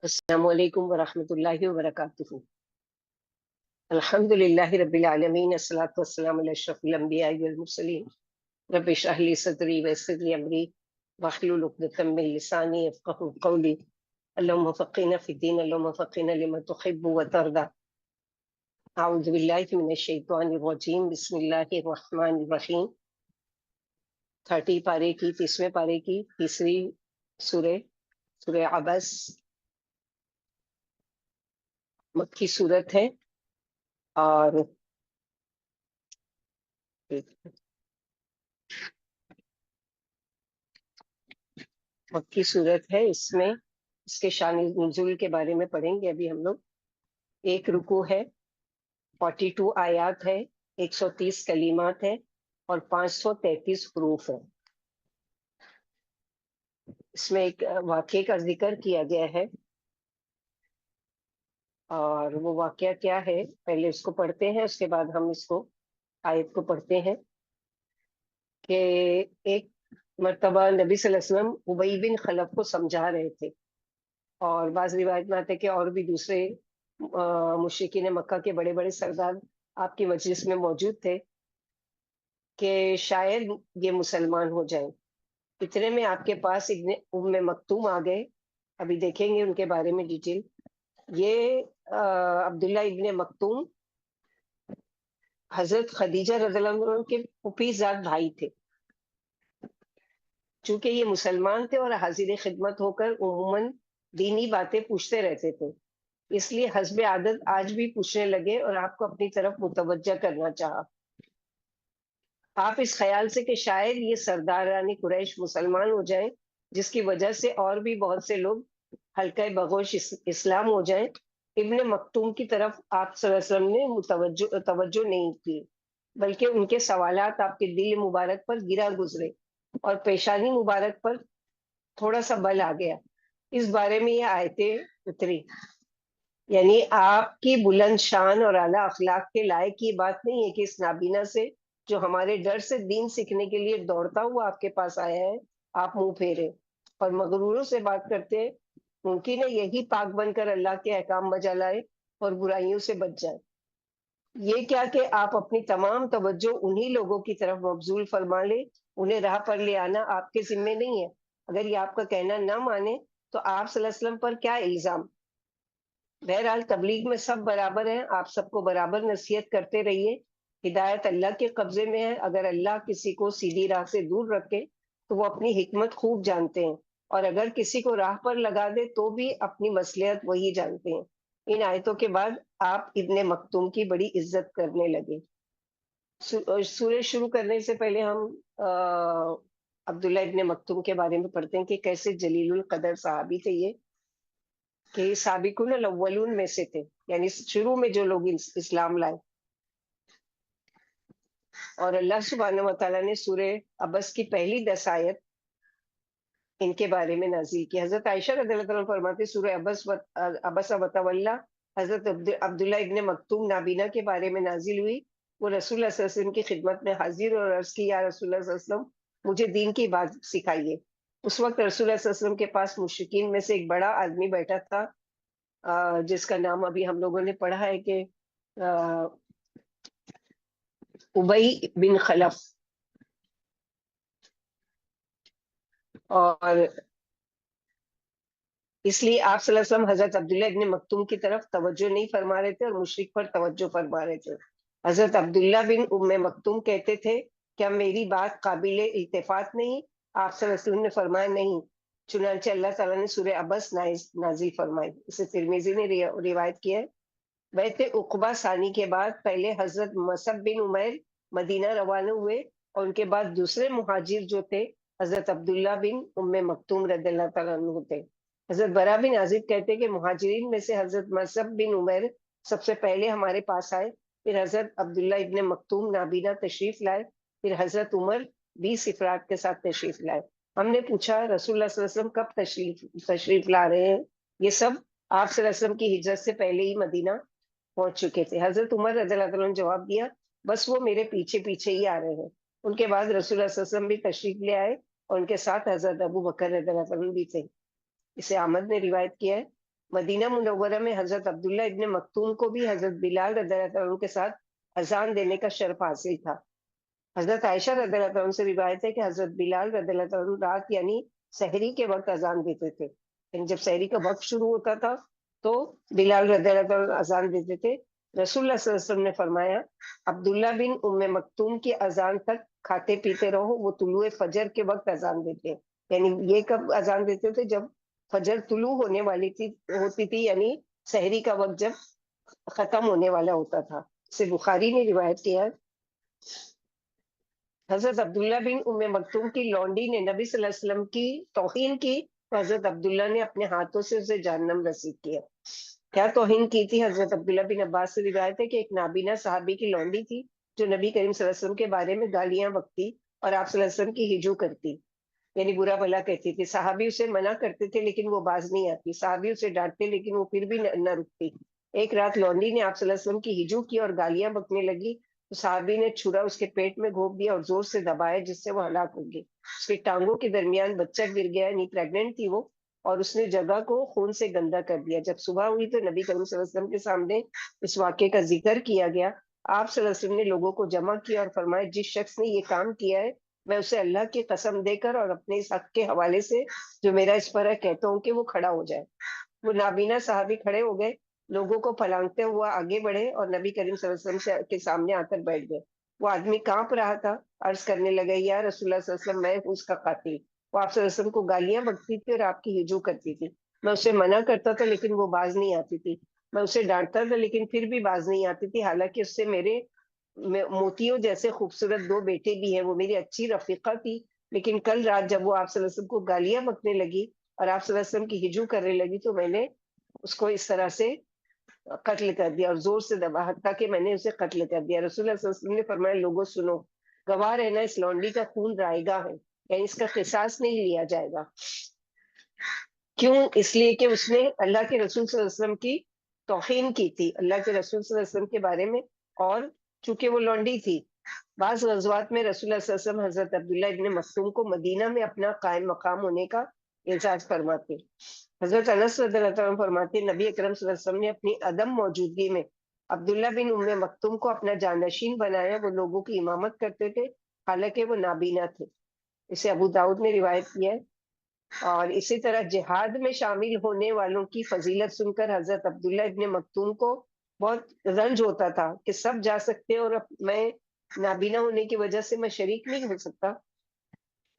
السلام علیکم ورحمۃ اللہ وبرکاتہ۔ الحمد للہ رب العالمین، الصلاۃ والسلام علی اشرف الانبیاء والمرسلین۔ رب اشرح لی صدری ویسر لی امری واحلل عقدۃ من لسانی یفقهوا قولی۔ اللهم فقهنا فی الدین، اللهم فقهنا لما تحب وترضى۔ اعوذ باللہ من الشیطان الرجیم، بسم اللہ الرحمن الرحیم۔ 30 پارے کی 30ویں پارے کی تیسری سورہ سورہ عبس مکی صورت ہے، اور مکی صورت ہے۔ اس میں اس کے شان نزول کے بارے میں پڑھیں گے ابھی ہم لوگ۔ ایک رکوع ہے، 42 آیات ہے، 130 کلمات ہے، اور 533 حروف ہے۔ اس میں ایک واقعے کا ذکر کیا گیا ہے، اور وہ واقعہ کیا ہے پہلے اس کو پڑھتے ہیں، اس کے بعد ہم اس کو آیت کو پڑھتے ہیں۔ کہ ایک مرتبہ نبی صلی اللہ علیہ وسلم ابی بن خلف کو سمجھا رہے تھے، اور بعض روایت میں آتے کہ اور بھی دوسرے مشرکین مکہ کے بڑے بڑے سردار آپ کی مجلس میں موجود تھے کہ شاید یہ مسلمان ہو جائیں۔ اتنے میں آپ کے پاس ابن مکتوم آ گئے، ابھی دیکھیں گے ان کے بارے میں ڈیٹیل۔ یہ عبداللہ ابن مکتوم حضرت خدیجہ رضی اللہ عنہ کے پھوپھی زاد بھائی تھے۔ چونکہ یہ مسلمان تھے اور حاضر خدمت ہو کر عموماً دینی باتیں پوچھتے رہتے تھے، اس لیے حسب عادت آج بھی پوچھنے لگے اور آپ کو اپنی طرف متوجہ کرنا چاہا۔ آپ اس خیال سے کہ شاید یہ سرداران قریش مسلمان ہو جائیں، جس کی وجہ سے اور بھی بہت سے لوگ حلقہ بغوش اسلام ہو جائیں، ابن مکتوم کی طرف آپ صلی اللہ علیہ وسلم نے توجہ نہیں کی، بلکہ ان کے سوالات آپ کے دل مبارک پر گرا گزرے اور پیشانی مبارک پر تھوڑا سا بل آ گیا۔ اس بارے میں یہ آیتیں اتری، یعنی آپ کی بلند شان اور اعلیٰ اخلاق کے لائق یہ بات نہیں ہے کہ اس نابینا سے جو ہمارے ڈر سے دین سیکھنے کے لیے دوڑتا ہوا آپ کے پاس آیا ہے، آپ منہ پھیرے اور مغروروں سے بات کرتے ہیں۔ ممکن ہے یہی پاک بن کر اللہ کے احکام بجا لائے اور برائیوں سے بچ جائے۔ یہ کیا کہ آپ اپنی تمام توجہ انہی لوگوں کی طرف مبذول فرما لیں، انہیں راہ پر لے آنا آپ کے ذمے نہیں ہے۔ اگر یہ آپ کا کہنا نہ مانے تو آپ صلی اللہ علیہ وسلم پر کیا الزام؟ بہرحال تبلیغ میں سب برابر ہیں، آپ سب کو برابر نصیحت کرتے رہیے۔ ہدایت اللہ کے قبضے میں ہے، اگر اللہ کسی کو سیدھی راہ سے دور رکھے تو وہ اپنی حکمت خوب جانتے ہیں، اور اگر کسی کو راہ پر لگا دے تو بھی اپنی مصلحت وہی جانتے ہیں۔ ان آیتوں کے بعد آپ ابن مکتوم کی بڑی عزت کرنے لگے۔ سورہ شروع کرنے سے پہلے ہم عبداللہ ابن مکتوم کے بارے میں پڑھتے ہیں کہ کیسے جلیل القدر صحابی تھے یہ، کہ سابقون الاولون میں سے تھے، یعنی شروع میں جو لوگ اسلام لائے۔ اور اللہ سبحانہ و تعالیٰ نے سورہ عبس کی پہلی 10 آیت ان کے بارے میں نازل کی۔ حضرت عائشہ رضی اللہ عنہا فرماتے سورہ عبس وتولی حضرت عبداللہ ابن مکتوم نابینا کے بارے میں نازل ہوئی۔ وہ رسول اللہ صلی اللہ علیہ وسلم کی خدمت میں حاضر اور عرض کی، یا رسول اللہ صلی اللہ علیہ وسلم مجھے دین کی بات سکھائیے۔ اس وقت رسول اللہ صلی اللہ علیہ وسلم کے پاس مشرکین میں سے ایک بڑا آدمی بیٹھا تھا، جس کا نام ابھی ہم لوگوں نے پڑھا ہے کہ ابی بن خلف۔ اور اس لیے آپ صلی اللہ علیہ وسلم حضرت عبداللہ ابن مکتوم کی طرف توجہ نہیں فرما رہے تھے اور مشرک پر توجہ فرما رہے تھے۔ حضرت عبداللہ بن ام مکتوم کہتے تھے، کیا میری بات قابل التفات نہیں؟ آپ صلی اللہ علیہ وسلم نے فرمایا نہیں۔ چنانچہ اللہ تعالیٰ نے سورہ عبس نازل فرمائی۔ اسے ترمذی نے روایت کیا ہے۔ بیعت عقبہ ثانی کے بعد پہلے حضرت مصعب بن عمیر مدینہ روانہ ہوئے، اور ان کے بعد دوسرے مہاجر جو تھے حضرت عبداللہ بن ام مکتوم رضی اللہ تعالیٰ عنہ تھے۔ حضرت برا بن عازب کہتے کہ مہاجرین میں سے حضرت مصعب بن عمیر سب سے پہلے ہمارے پاس آئے، پھر حضرت عبداللہ ابن مکتوم نابینا تشریف لائے، پھر حضرت عمر 20 افراد کے ساتھ تشریف لائے۔ ہم نے پوچھا رسول اللہ صلی اللہ علیہ وسلم کب تشریف لا رہے ہیں؟ یہ سب آپ صلی اللہ علیہ وسلم کی ہجرت سے پہلے ہی مدینہ پہنچ چکے تھے۔ حضرت عمر رضی اللہ عنہ نے جواب دیا، بس وہ میرے پیچھے پیچھے ہی آ رہے ہیں۔ ان کے بعد رسول اللہ صلی اللہ علیہ وسلم بھی تشریف لے آئے، اور ان کے ساتھ حضرت ابو بکر رضی اللہ عنہ بھی تھے۔ اسے احمد نے روایت کیا ہے۔ مدینہ منورہ میں حضرت عبداللہ ابن مکتوم کو بھی حضرت بلال رضی اللہ عنہ کے ساتھ اذان دینے کا شرف حاصل تھا۔ حضرت عائشہ رضی اللہ عنہ سے روایت ہے کہ حضرت بلال رضی اللہ عنہ رات یعنی سحری کے وقت اذان دیتے تھے، یعنی جب سحری کا وقت شروع ہوتا تھا تو بلال رضی اللہ عنہ اذان دیتے تھے۔ رسول اللہ صلی اللہ علیہ وسلم نے فرمایا، عبداللہ بن ام مکتوم کی اذان تک کھاتے پیتے رہو، وہ طلوع فجر کے وقت اذان دیتے ہیں۔ یعنی یہ کب اذان دیتے تھے؟ جب فجر طلوع ہونے والی ہوتی تھی، یعنی سحری کا وقت جب ختم ہونے والا ہوتا تھا۔ سے بخاری نے روایت کیا ہے۔ حضرت عبداللہ بن ام مکتوم کی لونڈی نے نبی صلی اللہ علیہ وسلم کی توہین کی تو حضرت عبداللہ نے اپنے ہاتھوں سے اسے جہنم رسید کیا۔ کیا توہین کی تھی؟ حضرت عبداللہ بن عباس سے روایت ہے کہ ایک نابینا صحابی کی لونڈی تھی جو نبی کریم صلی اللہ علیہ وسلم کے بارے میں گالیاں بکتی اور آپ صلی اللہ علیہ وسلم کی ہجو کرتی، یعنی برا بھلا کہتی تھی۔ صحابی اسے منع کرتے تھے لیکن وہ باز نہیں آتی، صحابی اسے ڈانٹتے لیکن وہ پھر بھی نہ رکتی۔ ایک رات لونڈی نے آپ صلی اللہ علیہ وسلم کی ہجو کی اور گالیاں بکنے لگی تو صحابی نے چھرا اس کے پیٹ میں گھونپ دیا اور زور سے دبایا، جس سے وہ ہلاک ہو گئی۔ اس کی ٹانگوں کے درمیان بچہ گر گیا، یعنی پریگننٹ تھی وہ، اور اس نے جگہ کو خون سے گندا کر دیا۔ جب صبح ہوئی تو نبی کریم صلی اللہ علیہ وسلم کے سامنے اس واقعے کا ذکر کیا گیا۔ آپ صلی اللہ علیہ وسلم نے لوگوں کو جمع کیا اور فرمایا، جس شخص نے یہ کام کیا ہے میں اسے اللہ کی قسم دے کر اور اپنے اس حق کے حوالے سے جو میرا اس پر ہے کہتا ہوں کہ وہ کھڑا ہو جائے۔ وہ نابینا صحابی کھڑے ہو گئے، لوگوں کو پھلانگتے ہوا آگے بڑھے اور نبی کریم صلی اللہ علیہ وسلم کے سامنے آ کر بیٹھ گئے۔ وہ آدمی کانپ رہا تھا، عرض کرنے لگا، یا رسول اللہ صلی اللہ علیہ وسلم، میں ہوں اس کا قاتل۔ وہ آپ صلی اللہ علیہ وسلم کو گالیاں بکتی تھی اور آپ کی ہجو کرتی تھی۔ میں اسے منع کرتا تھا لیکن وہ باز نہیں آتی تھی، میں اسے ڈانٹتا تھا لیکن پھر بھی باز نہیں آتی تھی، حالانکہ اس سے میرے موتیوں جیسے خوبصورت دو بیٹے بھی ہیں، وہ میری اچھی رفیقہ تھی۔ لیکن کل رات جب وہ آپ صلی اللہ علیہ وسلم کو گالیاں بکنے لگی اور آپ صلی اللہ علیہ وسلم کی ہجو کرنے لگی تو میں نے اس کو اس طرح سے قتل کر دیا اور زور سے دبا، حتیٰ کہ میں نے اسے قتل کر دیا۔ رسول اللہ صلی اللہ علیہ وسلم نے فرمایا، لوگوں سنو، گواہ رہنا، اس لونڈی کا خون رائے گا ہے، یعنی اس کا قصاص نہیں لیا جائے گا۔ کیوں؟ اس لیے کہ اس نے اللہ کے رسول صلی اللہ علیہ وسلم کی توہین کی تھی، اللہ کے رسول صلی اللہ علیہ وسلم کے بارے میں، اور چونکہ وہ لونڈی تھی۔ بعض غزوات میں رسول اللہ صلی اللہ علیہ وسلم حضرت عبداللہ ابن مکتوم کو مدینہ میں اپنا قائم مقام ہونے کا اعزاز فرماتے۔ حضرت انس رضی اللہ عنہ فرماتے، نبی اکرم صلی اللہ علیہ وسلم نے اپنی عدم موجودگی میں عبداللہ بن ام مکتوم کو اپنا جانشین بنایا، وہ لوگوں کی امامت کرتے تھے حالانکہ وہ نابینا تھے۔ اسے ابو داؤد نے روایت کیا ہے۔ اور اسی طرح جہاد میں شامل ہونے والوں کی فضیلت سن کر حضرت عبداللہ ابن مکتوم کو بہت رنج ہوتا تھا کہ سب جا سکتے اور میں نابینا ہونے کی وجہ سے میں شریک نہیں ہو سکتا۔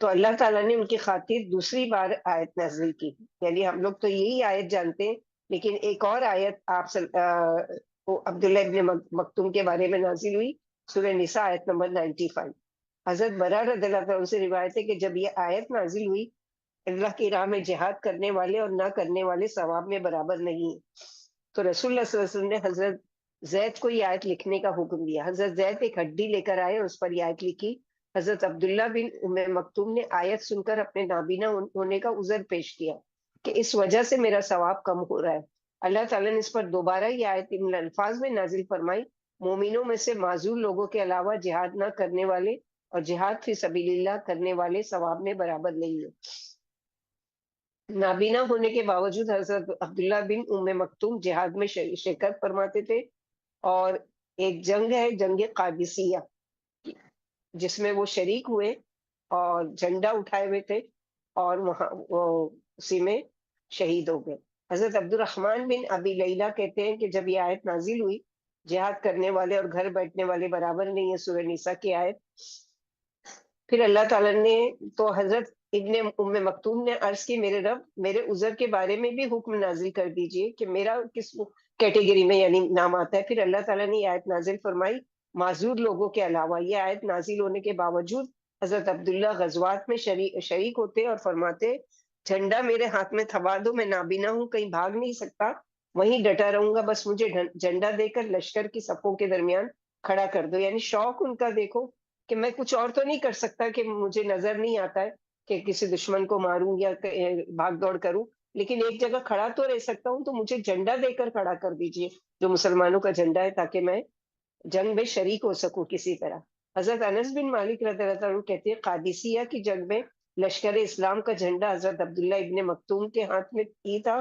تو اللہ تعالیٰ نے ان کی خاطر دوسری بار آیت نازل کی، یعنی ہم لوگ تو یہی آیت جانتے ہیں لیکن ایک اور آیت آپ عبداللہ ابن مکتوم کے بارے میں نازل ہوئی، سورہ نساء آیت نمبر 95۔ حضرت برا رضی اللہ عنہ سے روایت ہے کہ جب یہ آیت نازل ہوئی، اللہ کی راہ میں جہاد کرنے والے اور نہ کرنے والے ثواب میں برابر نہیں، تو رسول اللہ صلی اللہ علیہ وسلم نے حضرت زید کو یہ آیت لکھنے کا حکم دیا۔ حضرت زید ایک ہڈی لے کر آئے اور اس پر یہ آیت لکھی۔ حضرت عبداللہ بن ام مکتوم نے آیت سن کر اپنے نابینا ہونے کا عذر پیش کیا کہ اس وجہ سے میرا ثواب کم ہو رہا ہے۔ اللہ تعالیٰ نے اس پر دوبارہ یہ آیت ان الفاظ میں نازل فرمائی، مومنوں میں سے معذور لوگوں کے علاوہ جہاد نہ کرنے والے اور جہاد فی سبیل اللہ کرنے والے ثواب میں برابر نہیں ہے۔ نابینا ہونے کے باوجود حضرت عبداللہ بن ام مکتوم جہاد میں شرکت فرماتے تھے، اور ایک جنگ ہے جنگ قادسیہ جس میں وہ شریک ہوئے اور جھنڈا اٹھائے ہوئے تھے اور وہاں اسی میں شہید ہو گئے۔ حضرت عبد الرحمن بن ابی لیلہ کہتے ہیں کہ جب یہ آیت نازل ہوئی، جہاد کرنے والے اور گھر بیٹھنے والے برابر نہیں ہے، سورہ نساء کی آیت، پھر اللہ تعالیٰ نے تو حضرت ابن ام مکتوم نے عرض کی، میرے رب، میرے عذر کے بارے میں بھی حکم نازل کر دیجئے کہ میرا کس کیٹیگری میں یعنی نام آتا ہے۔ پھر اللہ تعالیٰ نے یہ آیت نازل فرمائی، معذور لوگوں کے علاوہ۔ یہ آیت نازل ہونے کے باوجود حضرت عبداللہ غزوات میں شریک ہوتے اور فرماتے، جھنڈا میرے ہاتھ میں تھما دو، میں نابینا ہوں، کہیں بھاگ نہیں سکتا، وہیں ڈٹا رہوں گا، بس مجھے جھنڈا دے کر لشکر کی صفوں کے درمیان کھڑا کر دو۔ یعنی شوق ان کا دیکھو کہ میں کچھ اور تو نہیں کر سکتا، کہ مجھے نظر نہیں آتا ہے کہ کسی دشمن کو ماروں یا بھاگ دوڑ کروں، لیکن ایک جگہ کھڑا تو رہ سکتا ہوں، تو مجھے جھنڈا دے کر کھڑا کر دیجئے جو مسلمانوں کا جھنڈا ہے، تاکہ میں جنگ میں شریک ہو سکوں کسی طرح۔ حضرت انس بن مالک رضی اللہ عنہ کہتے ہیں، قادسیہ کی جنگ میں لشکر اسلام کا جھنڈا حضرت عبداللہ ابن مکتوم کے ہاتھ میں ہی تھا،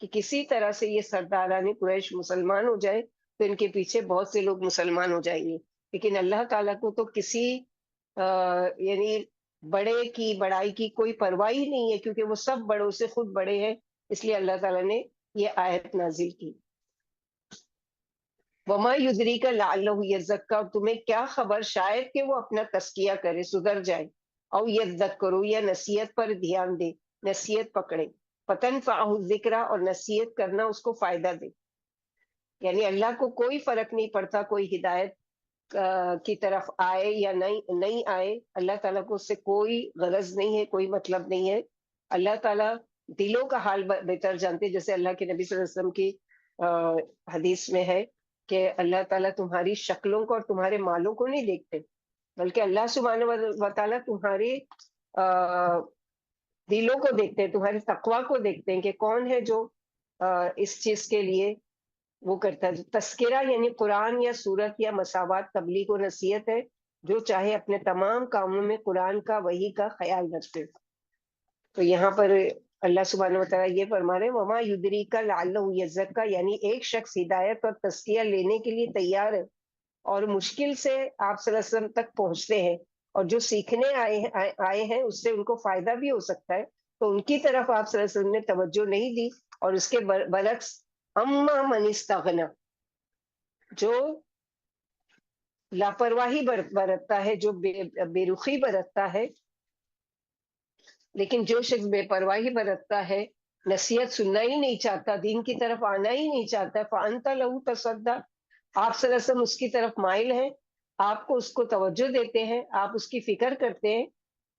کہ کسی طرح سے یہ سرداران قریش مسلمان ہو جائے تو ان کے پیچھے بہت سے لوگ مسلمان ہو جائیں گے. لیکن اللہ تعالیٰ کو تو کسی یعنی بڑے کی بڑائی کی کوئی پرواہ ہی نہیں ہے، کیونکہ وہ سب بڑوں سے خود بڑے ہیں. اس لیے اللہ تعالیٰ نے یہ آیت نازل کی. وما یدری کا لعلہ یزکا، تمہیں کیا خبر شاید کہ وہ اپنا تزکیہ کرے، سدھر جائے. او یذکروا، یا نصیحت پر دھیان دے، نصیحت پکڑے. فتنفعہ الذکر، اور نصیحت کرنا اس کو فائدہ دے. یعنی اللہ کو کوئی فرق نہیں پڑتا کوئی ہدایت کی طرف آئے یا نہیں آئے. اللہ تعالیٰ کو اس سے کوئی غرض نہیں ہے، کوئی مطلب نہیں ہے. اللہ تعالیٰ دلوں کا حال بہتر جانتے. جیسے اللہ کے نبی صلی اللہ علیہ وسلم کی حدیث میں ہے کہ اللہ تعالیٰ تمہاری شکلوں کو اور تمہارے مالوں کو نہیں دیکھتے، بلکہ اللہ سبحانہ و تعالیٰ تمہارے دلوں کو دیکھتے ہیں، تمہارے تقوی کو دیکھتے ہیں کہ کون ہے جو اس چیز کے لیے وہ کرتا ہے. تذکرہ یعنی قرآن یا سورت یا مساوات، تبلیغ و نصیحت ہے. جو چاہے اپنے تمام کاموں میں قرآن کا وحی کا خیال رکھتے. تو یہاں پر اللہ سبحانہ وتعالیٰ یہ فرما رہے ہیں وما یدریکا لعلہ یزکا، یعنی ایک شخص ہدایت اور تزکیہ لینے کے لیے تیار ہے اور مشکل سے آپ صلی اللہ علیہ وسلم تک پہنچتے ہیں، اور جو سیکھنے آئے ہیں اس سے ان کو فائدہ بھی ہو سکتا ہے، تو ان کی طرف آپ صلی اللہ علیہ وسلم نے توجہ نہیں دی. اور اس کے برعکس اما من استغنا، جو لاپرواہی برتتا ہے، جو بے رخی برتتا ہے. لیکن جو شخص بے پرواہی برتتا ہے، نصیحت سننا ہی نہیں چاہتا، دین کی طرف آنا ہی نہیں چاہتا، فانت لہو تصدی، آپ صلی اللہ علیہ وسلم اس کی طرف مائل ہیں، آپ کو اس کو توجہ دیتے ہیں، آپ اس کی فکر کرتے ہیں.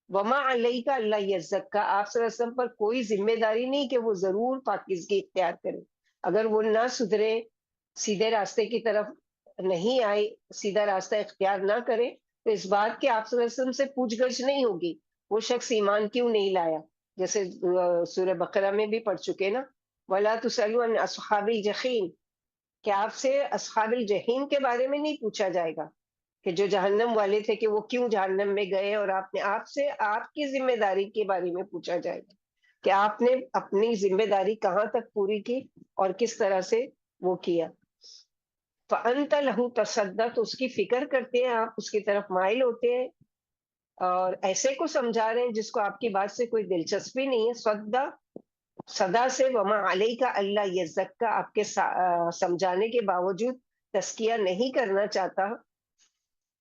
وما علیہ کا اللہ یزکا، آپ صلی اللہ علیہ وسلم پر کوئی ذمہ داری نہیں کہ وہ ضرور پاکیزگی اختیار کرے. اگر وہ نہ سدھرے، سیدھے راستے کی طرف نہیں آئے، سیدھا راستہ اختیار نہ کرے، تو اس بات کے آپ صلی اللہ علیہ وسلم سے پوچھ گچھ نہیں ہوگی وہ شخص ایمان کیوں نہیں لایا. جیسے سورہ بقرہ میں بھی پڑھ چکے نا، وَلَا تُسْأَلُوا عَنْ أَصْحَابِ الْجَحِيمِ، کہ آپ سے اصحاب الجحیم کے بارے میں نہیں پوچھا جائے گا کہ جو جہنم والے تھے کہ وہ کیوں جہنم میں گئے، اور آپ سے آپ کی ذمہ داری کے بارے میں پوچھا جائے گا کہ آپ نے اپنی ذمہ داری کہاں تک پوری کی اور کس طرح سے وہ کیا. فَأَنْتَ لَهُ تَصَدَّى، تو اس کی فکر کرتے ہیں آپ، اس کی طرف مائل ہوتے ہیں اور ایسے کو سمجھا رہے ہیں جس کو آپ کی بات سے کوئی دلچسپی نہیں ہے. صدا سے وما علیہ کا اللہ یزکا، آپ کے سمجھانے کے باوجود تزکیہ نہیں کرنا چاہتا.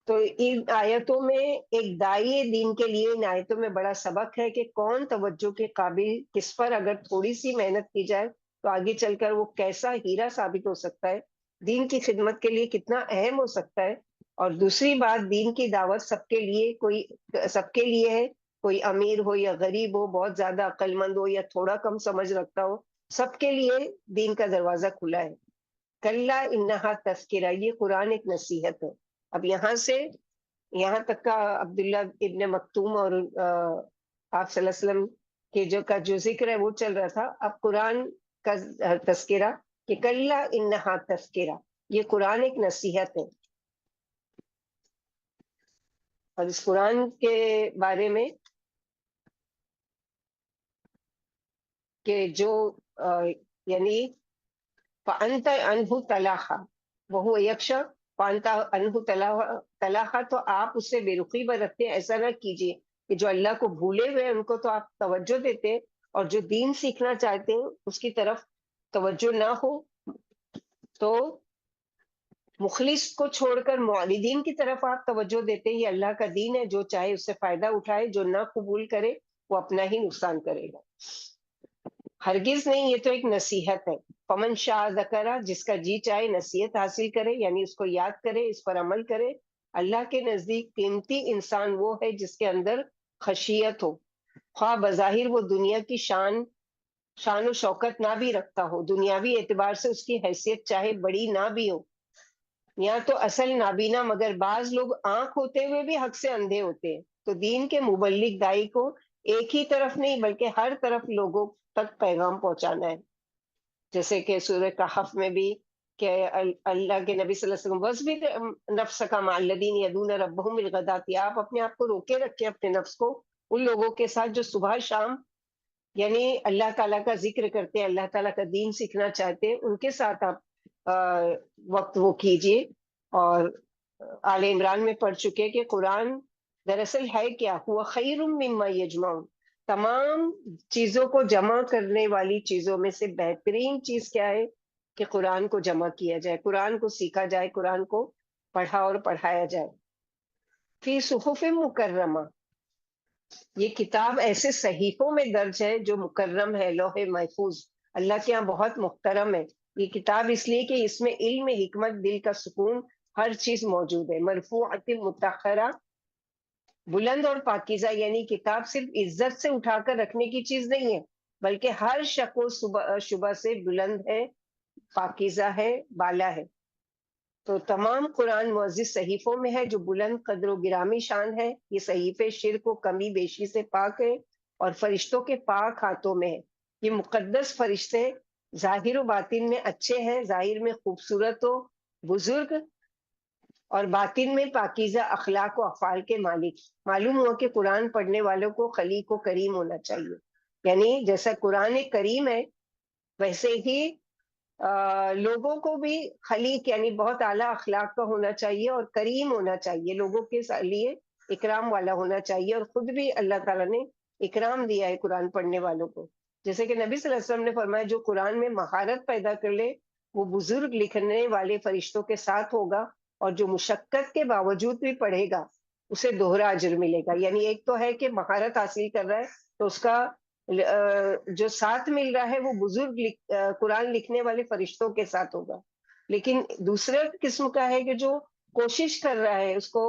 تو ان آیتوں میں ایک داعی دین کے لیے ان آیتوں میں بڑا سبق ہے کہ کون توجہ کے قابل، کس پر اگر تھوڑی سی محنت کی جائے تو آگے چل کر وہ کیسا ہیرا ثابت ہو سکتا ہے، دین کی خدمت کے لیے کتنا اہم ہو سکتا ہے. اور دوسری بات، دین کی دعوت سب کے لیے ہے، کوئی امیر ہو یا غریب ہو، بہت زیادہ عقل مند ہو یا تھوڑا کم سمجھ رکھتا ہو، سب کے لیے دین کا دروازہ کھلا ہے. کلا انہا تذکرہ، یہ قرآن ایک نصیحت ہے. اب یہاں سے یہاں تک کا عبداللہ ابن مکتوم اور آپ صلی اللہ علیہ وسلم کے جو ذکر ہے وہ چل رہا تھا. اب قرآن کا تذکرہ کہ کلا انہا تذکرہ، یہ قرآن ایک نصیحت ہے. اور اس قرآن کے بارے میں کہ جو یعنی فَأَنْتَ عَنْهُ تَلَاهَا وَهُوَ يَخْشَىٰ، فَأَنْتَ عَنْهُ تَلَاهَا، تو آپ اس سے بے رخی برتتے ہیں. ایسا نہ کیجیے کہ جو اللہ کو بھولے ہوئے ان کو تو آپ توجہ دیتے ہیں، اور جو دین سیکھنا چاہتے ہیں اس کی طرف توجہ نہ ہو. تو مخلص کو چھوڑ کر معاندین کی طرف آپ توجہ دیتے ہیں. یہ اللہ کا دین ہے، جو چاہے اس سے فائدہ اٹھائے، جو نہ قبول کرے وہ اپنا ہی نقصان کرے گا. ہرگز نہیں، یہ تو ایک نصیحت ہے. فمن شاء ذکرہ، جس کا جی چاہے نصیحت حاصل کرے، یعنی اس کو یاد کرے، اس پر عمل کرے. اللہ کے نزدیک قیمتی انسان وہ ہے جس کے اندر خشیت ہو، خواہ بظاہر وہ دنیا کی شان و شوکت نہ بھی رکھتا ہو، دنیاوی اعتبار سے اس کی حیثیت چاہے بڑی نہ بھی ہو. یہاں تو اصل نابینا، مگر بعض لوگ آنکھ ہوتے ہوئے بھی حق سے اندھے ہوتے ہیں. تو دین کے مبلغ دائی کو ایک ہی طرف نہیں بلکہ ہر طرف لوگوں تک پیغام پہنچانا ہے. جیسے کہ سورہ کہف میں بھی کہ اللہ کے نبی صلی اللہ علیہ وسلم وَاصْبِرْ نَفْسَكَ مَعَ الَّذِينَ يَدْعُونَ رَبَّهُم بِالْغَدَاةِ، آپ اپنے آپ کو روکے رکھیں اپنے نفس کو ان لوگوں کے ساتھ جو صبح شام یعنی اللہ تعالیٰ کا ذکر کرتے ہیں، اللہ تعالیٰ کا دین سیکھنا چاہتے ہیں، ان کے ساتھ آپ وقت وہ کیجیے. اور آل عمران میں پڑھ چکے کہ قرآن دراصل ہے کیا، ہوا خیر مما یجمعون، تمام چیزوں کو جمع کرنے والی چیزوں میں سے بہترین چیز کیا ہے کہ قرآن کو جمع کیا جائے، قرآن کو سیکھا جائے، قرآن کو پڑھا اور پڑھایا جائے. فی صحف مکرمہ، یہ کتاب ایسے صحیفوں میں درج ہے جو مکرم ہے، لوح محفوظ، اللہ کے یہاں بہت محترم ہے. یہ کتاب اس لیے کہ اس میں علم، حکمت، دل کا سکون، ہر چیز موجود ہے. مرفوعۃ مطہرہ، بلند اور پاکیزہ، یعنی کتاب صرف عزت سے اٹھا کر رکھنے کی چیز نہیں ہے، بلکہ ہر شک و شبہ سے بلند ہے، پاکیزہ ہے، بالا ہے. تو تمام قرآن معزز صحیفوں میں ہے جو بلند قدر و گرامی شان ہے. یہ صحیفے شرک و کمی بیشی سے پاک ہے اور فرشتوں کے پاک ہاتھوں میں ہے. یہ مقدس فرشتے ظاہر و باطن میں اچھے ہیں، ظاہر میں خوبصورت و بزرگ، اور باطن میں پاکیزہ اخلاق و افعال کے مالک. معلوم ہوا کہ قرآن پڑھنے والوں کو خلیق و کریم ہونا چاہیے. یعنی جیسا قرآن ایک کریم ہے، ویسے ہی لوگوں کو بھی خلیق یعنی بہت اعلیٰ اخلاق کا ہونا چاہیے اور کریم ہونا چاہیے، لوگوں کے لیے اکرام والا ہونا چاہیے. اور خود بھی اللہ تعالیٰ نے اکرام دیا ہے قرآن پڑھنے والوں کو. جیسے کہ نبی صلی اللہ علیہ وسلم نے فرمایا جو قرآن میں مہارت پیدا کر لے وہ بزرگ لکھنے والے فرشتوں کے ساتھ ہوگا، اور جو مشقت کے باوجود بھی پڑھے گا اسے دوہرا اجر ملے گا. یعنی ایک تو ہے کہ مہارت حاصل کر رہا ہے تو اس کا جو ساتھ مل رہا ہے وہ بزرگ قرآن لکھنے والے فرشتوں کے ساتھ ہوگا. لیکن دوسرے قسم کا ہے کہ جو کوشش کر رہا ہے، اس کو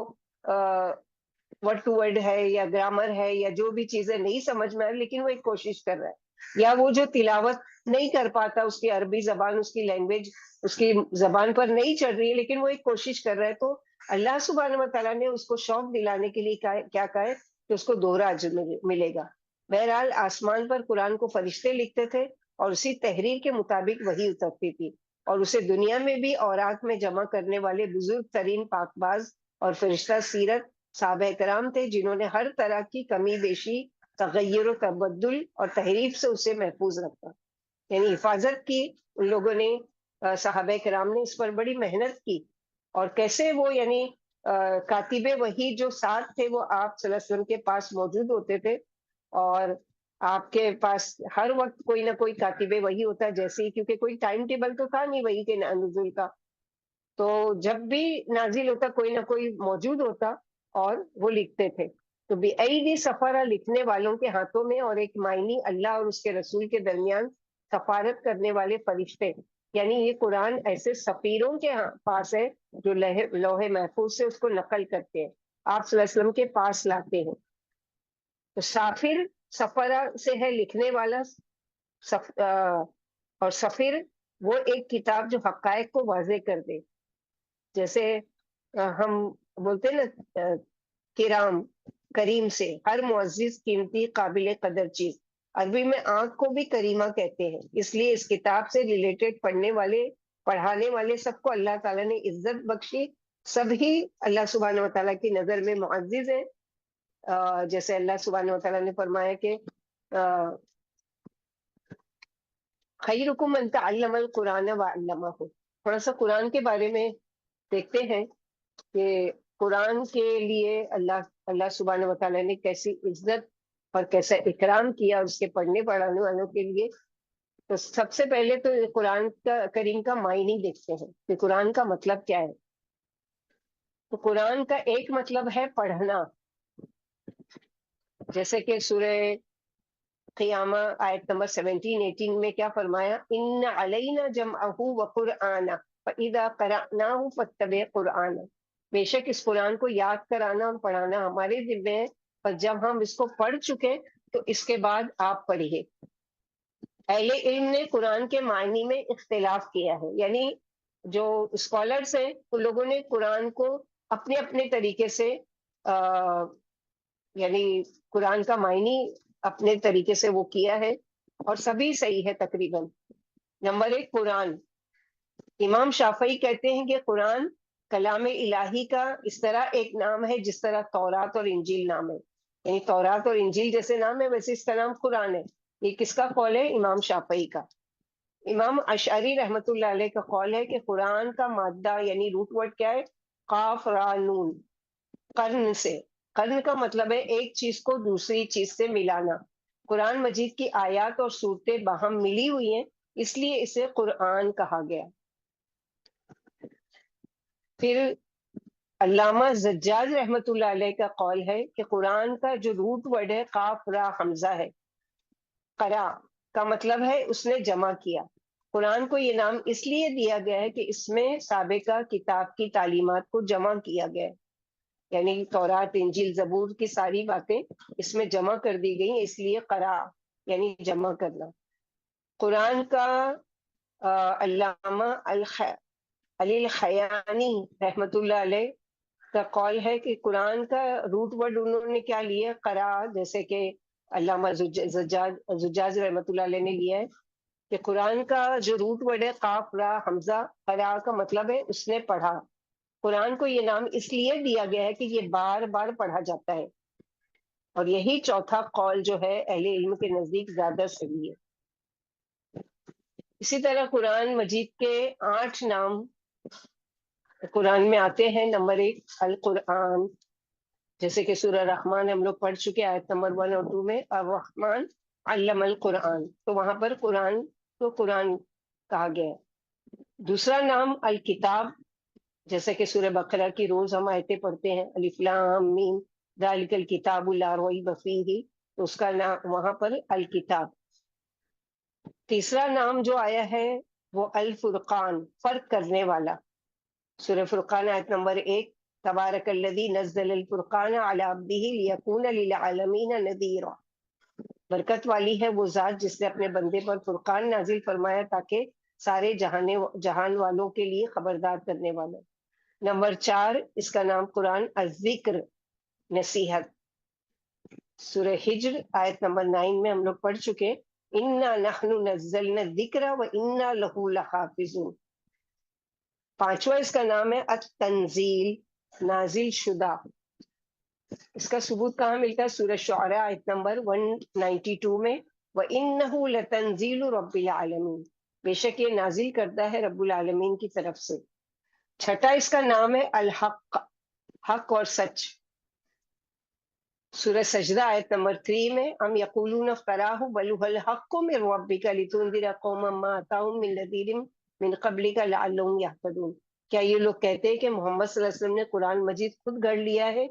ورڈ ٹو ورڈ ہے یا گرامر ہے یا جو بھی چیزیں نہیں سمجھ میں آ رہی، لیکن وہ ایک کوشش کر رہا ہے، یا وہ جو تلاوت نہیں کر پاتا، اس کی عربی زبان، اس کی لینگویج اس کی زبان پر نہیں چڑھ رہی ہے، لیکن وہ ایک کوشش کر رہا ہے، تو اللہ سبحانہ و تعالیٰ نے اس کو شوق دلانے کے لیے کیا کہا ہے کہ اس کو دوہرا اجر ملے گا. بہرحال آسمان پر قرآن کو فرشتے لکھتے تھے اور اسی تحریر کے مطابق وہی اترتی تھی، اور اسے دنیا میں بھی اوراق میں جمع کرنے والے بزرگ ترین پاک باز اور فرشتہ سیرت صحابہ کرام تھے، جنہوں نے ہر طرح کی کمی بیشی، تغیر و تبدل اور تحریف سے اسے محفوظ رکھا. یعنی حفاظت کی ان لوگوں نے، صحابہ کرام نے اس پر بڑی محنت کی. اور کیسے وہ یعنی کاتب وحی جو ساتھ تھے وہ آپ صلی اللہ علیہ وسلم کے پاس موجود ہوتے تھے، اور آپ کے پاس ہر وقت کوئی نہ کوئی کاتب وحی ہوتا ہے، جیسے ہی کیونکہ کوئی ٹائم ٹیبل تو تھا نہیں وحی کے نزول کا، تو جب بھی نازل ہوتا کوئی نہ کوئی موجود ہوتا اور وہ لکھتے تھے. تو بِأَيْدِي سفارہ لکھنے والوں کے ہاتھوں میں، اور ایک معنی اللہ اور اس کے رسول کے درمیان سفارت کرنے والے فرشتے. یعنی یہ قرآن ایسے سفیروں کے پاس ہے جو لوح محفوظ سے اس کو نقل کرتے ہیں، آپ صلی اللہ علیہ وسلم کے پاس لاتے ہیں. تو سافر سفرہ سے ہے لکھنے والا، اور سفیر وہ ایک کتاب جو حقائق کو واضح کر دے. جیسے ہم بولتے ہیں نا کرام، کریم سے ہر معزز، قیمتی، قابل قدر چیز. عربی میں آنکھ کو بھی کریمہ کہتے ہیں، اس لیے اس کتاب سے ریلیٹڈ پڑھنے والے، پڑھانے والے سب کو اللہ تعالیٰ نے عزت بخشی. سب ہی اللہ سبحانہ و تعالیٰ کی نظر میں معزز ہیں. جیسے اللہ سبحانہ و تعالیٰ نے فرمایا کہ خیرکم من تعلم القرآن وعلمہ. تھوڑا سا قرآن کے بارے میں دیکھتے ہیں کہ قرآن کے لیے اللہ سبحانہ و تعالیٰ نے کیسی عزت اور کیسا اکرام کیا اور اس کے پڑھنے پڑھانے والوں کے لیے. تو سب سے پہلے تو قرآن کا کریم کا معنی دیکھتے ہیں کہ قرآن کا مطلب کیا ہے. تو قرآن کا ایک مطلب ہے پڑھنا، جیسے کہ سورہ قیامہ آیت نمبر 17-18 میں کیا فرمایا، ان علینا جمعہ وقرآنہ فاذا قرأناہ فاتبع قرآنہ. بے شک اس قرآن کو یاد کرانا اور پڑھانا ہمارے ذمہ ہے، پر جب ہم اس کو پڑھ چکے تو اس کے بعد آپ پڑھیے. اہل علم نے قرآن کے معنی میں اختلاف کیا ہے، یعنی جو اسکالرس ہیں ان لوگوں نے قرآن کو اپنے اپنے طریقے سے یعنی قرآن کا معنی اپنے طریقے سے وہ کیا ہے، اور سبھی صحیح ہے تقریباً. نمبر ایک، قرآن. امام شافعی کہتے ہیں کہ قرآن کلام الہی کا اس طرح ایک نام ہے جس طرح تورات اور انجیل نام ہے. یعنی تورات اور انجیل جیسے نام ہے ویسے اس کا نام قرآن ہے. یہ کس کا قول ہے؟ امام شافعی کا۔ امام اشعری رحمۃ اللہ علیہ کا قول ہے کہ قرآن کا مادہ یعنی روٹ ورڈ کیا ہے؟ قاف را نون، قرن سے۔ قرن کا مطلب ہے ایک چیز کو دوسری چیز سے ملانا۔ قرآن مجید کی آیات اور صورتیں باہم ملی ہوئی ہیں، اس لیے اسے قرآن کہا گیا۔ پھر علامہ زجاج رحمۃ اللہ علیہ کا قول ہے کہ قرآن کا جو روٹ ورڈ ہے قاف را حمزہ ہے۔ قرا کا مطلب ہے اس نے جمع کیا۔ قرآن کو یہ نام اس لیے دیا گیا ہے کہ اس میں سابقہ کتاب کی تعلیمات کو جمع کیا گیا ہے، یعنی تورات، انجیل، زبور کی ساری باتیں اس میں جمع کر دی گئی ہیں، اس لیے قرا یعنی جمع کرنا۔ قرآن کا علامہ علی الخیانی رحمۃ اللہ علیہ کا قول ہے کہ قرآن کا روٹ ورڈ انہوں نے کیا لیا؟ قرا، جیسے کہ علامہ زجاج رحمۃ اللہ علیہ نے لیا ہے کہ قرآن کا جو روٹ ورڈ ہے قاف را حمزہ، قرا کا مطلب ہے اس نے پڑھا۔ قرآن کو یہ نام اس لیے دیا گیا ہے کہ یہ بار بار پڑھا جاتا ہے، اور یہی چوتھا قول جو ہے اہل علم کے نزدیک زیادہ صحیح ہے۔ اسی طرح قرآن مجید کے 8 نام قرآن میں آتے ہیں۔ نمبر 1 القرآن، جیسے کہ سورہ رحمان ہم لوگ پڑھ چکے آیت نمبر 1 اور 2 میں، الرحمن علم القرآن، تو وہاں پر قرآن کو قرآن کہا گیا ہے۔ دوسرا نام الکتاب، جیسے کہ سورہ بقرہ کی روز ہم آیتیں پڑھتے ہیں، الف لام میم ذالک الکتاب لا ریب فیہ، تو اس کا نام وہاں پر الکتاب۔ تیسرا نام جو آیا ہے وہ الفرقان، فرق کرنے والا۔ سورہ فرقان آیت نمبر 1، تبارک الذی نزل الفرقان علی عبدہ لیکون للعالمین نذیرا، برکت والی ہے وہ ذات جس نے اپنے بندے پر فرقان نازل فرمایا تاکہ سارے جہان والوں کے لیے خبردار کرنے والا۔ نمبر 4 اس کا نام قرآن الذکر، نصیحت۔ سورہ ہجر آیت نمبر 9 میں ہم لوگ پڑھ چکے، انا نحن نزلنا الذکر وانا لہ لحافظون۔ پانچواں اس کا نام ہے التنزیل، نازل شدہ۔ اس کا ثبوت کہاں ملتا ہے؟ سورہ شعراء آیت نمبر 192 میں، وَإِنَّهُ لَتَنزِيلُ رَبِّ الْعَالَمِينَ، بے شک یہ نازل کرتا ہے رب العالمین کی طرف سے۔ چھٹا اس کا نام ہے الحق، حق اور سچ۔ سورہ سجدہ آیت نمبر 3 میں، ام یقولون افتراہ بل هو الحق من ربک لتنذر قوما ما اتاهم من نذیر من قبلک لعلهم یهتدون، کیا یہ لوگ کہتے ہیں کہ محمد صلی اللہ علیہ وسلم نے قرآن مجید خود گھڑ لیا ہے؟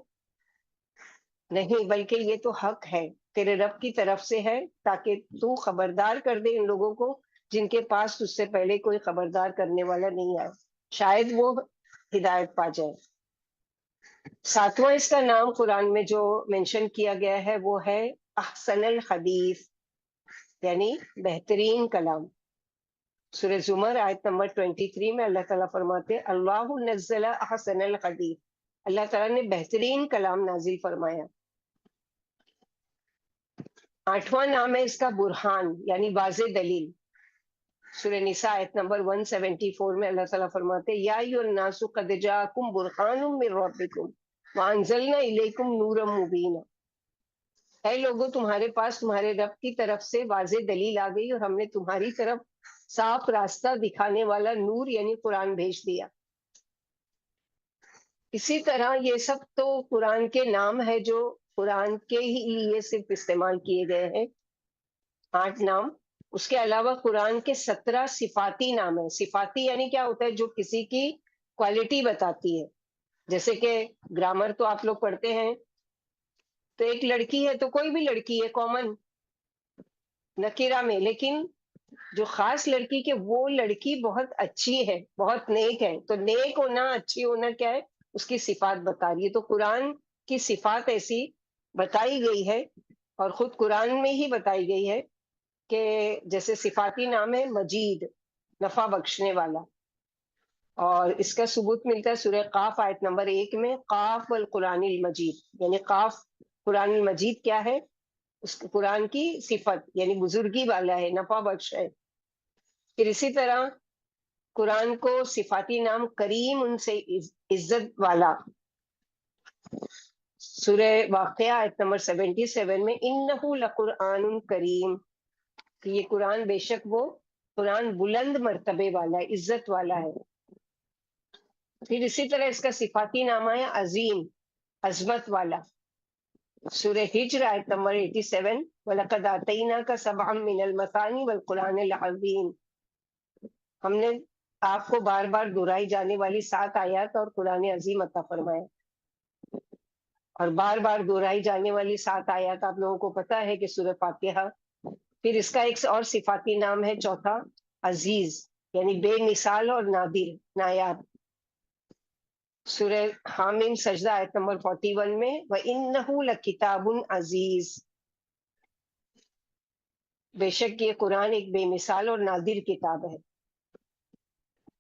نہیں، بلکہ یہ تو حق ہے تیرے رب کی طرف سے ہے، تاکہ تو خبردار کر دے ان لوگوں کو جن کے پاس تجھ سے پہلے کوئی خبردار کرنے والا نہیں آیا، شاید وہ ہدایت پا جائے۔ ساتواں اس کا نام قرآن میں جو مینشن کیا گیا ہے وہ ہے احسن الحدیث، یعنی بہترین کلام۔ سورہ زمر آیت نمبر 23 میں اللہ تعالیٰ فرماتے ہیں، اللہ نزل احسن الحدیث، اللہ تعالیٰ نے بہترین کلام نازل فرمایا۔ آٹھواں نام ہے اس کا برہان، یعنی واضح دلیل۔ سورہ نساء آیت نمبر 174 میں اللہ تعالیٰ فرماتے ہیں، یا ایھا الناس قد جاءکم برہان من ربکم وانزلنا الیکم نورا مبینا، اے لوگوں تمہارے پاس تمہارے رب کی طرف سے واضح دلیل آ گئی اور ہم نے تمہاری طرف صاف راستہ دکھانے والا نور یعنی قرآن بھیج دیا۔ اسی طرح یہ سب تو قرآن کے نام ہے جو قرآن کے ہی لیے صرف استعمال کیے گئے ہیں، 8 نام۔ اس کے علاوہ قرآن کے 17 صفاتی نام ہیں۔ صفاتی یعنی کیا ہوتا ہے؟ جو کسی کی کوالٹی بتاتی ہے، جیسے کہ گرامر تو آپ لوگ پڑھتے ہیں، تو ایک لڑکی ہے تو کوئی بھی لڑکی ہے کامن نکیرہ میں، لیکن جو خاص لڑکی کہ وہ لڑکی بہت اچھی ہے، بہت نیک ہے، تو نیک ہونا، اچھی ہونا کیا ہے؟ اس کی صفات بتا رہی ہے۔ تو قرآن کی صفات ایسی بتائی گئی ہے، اور خود قرآن میں ہی بتائی گئی ہے کہ جیسے صفاتی نام ہے مجید، نفع بخشنے والا، اور اس کا ثبوت ملتا ہے سورہ قاف آیت نمبر 1 میں، قاف والقرآن المجید، یعنی قاف قرآن المجید کیا ہے؟ اس قرآن کی صفت، یعنی بزرگی والا ہے، نفع بخش ہے۔ پھر اسی طرح قرآن کو صفاتی نام کریم، ان سے عزت والا۔ سورہ واقعہ آیت نمبر 77 میں، انہ لقرآن کریم، کہ یہ قرآن بے شک وہ قرآن بلند مرتبے والا ہے، عزت والا ہے۔ پھر اسی طرح اس کا صفاتی نامہ ہے عظیم، عظمت والا۔ سورہ ہجر آیت نمبر 87، وَلَقَدْ آتَيْنَاكَ سَبْعًا مِّنَ الْمَثَانِي وَالْقُرْآنِ الْعَظِيمِ، ہم نے آپ کو بار بار دہرائی جانے والی 7 آیات اور قرآن عظیم عطا فرمایا۔ اور بار بار دہرائی جانے والی 7 آیات آپ لوگوں کو پتہ ہے کہ سورہ فاتحہ۔ پھر اس کا ایک اور صفاتی نام ہے چوتھا، عزیز، یعنی بے مثال اور نادر، نایاب۔ سورہ حامیم سجدہ آیت نمبر 41 میں وَإِنَّهُ لَكِتَابٌ عزیز، بے شک یہ قرآن ایک بے مثال اور نادر کتاب ہے۔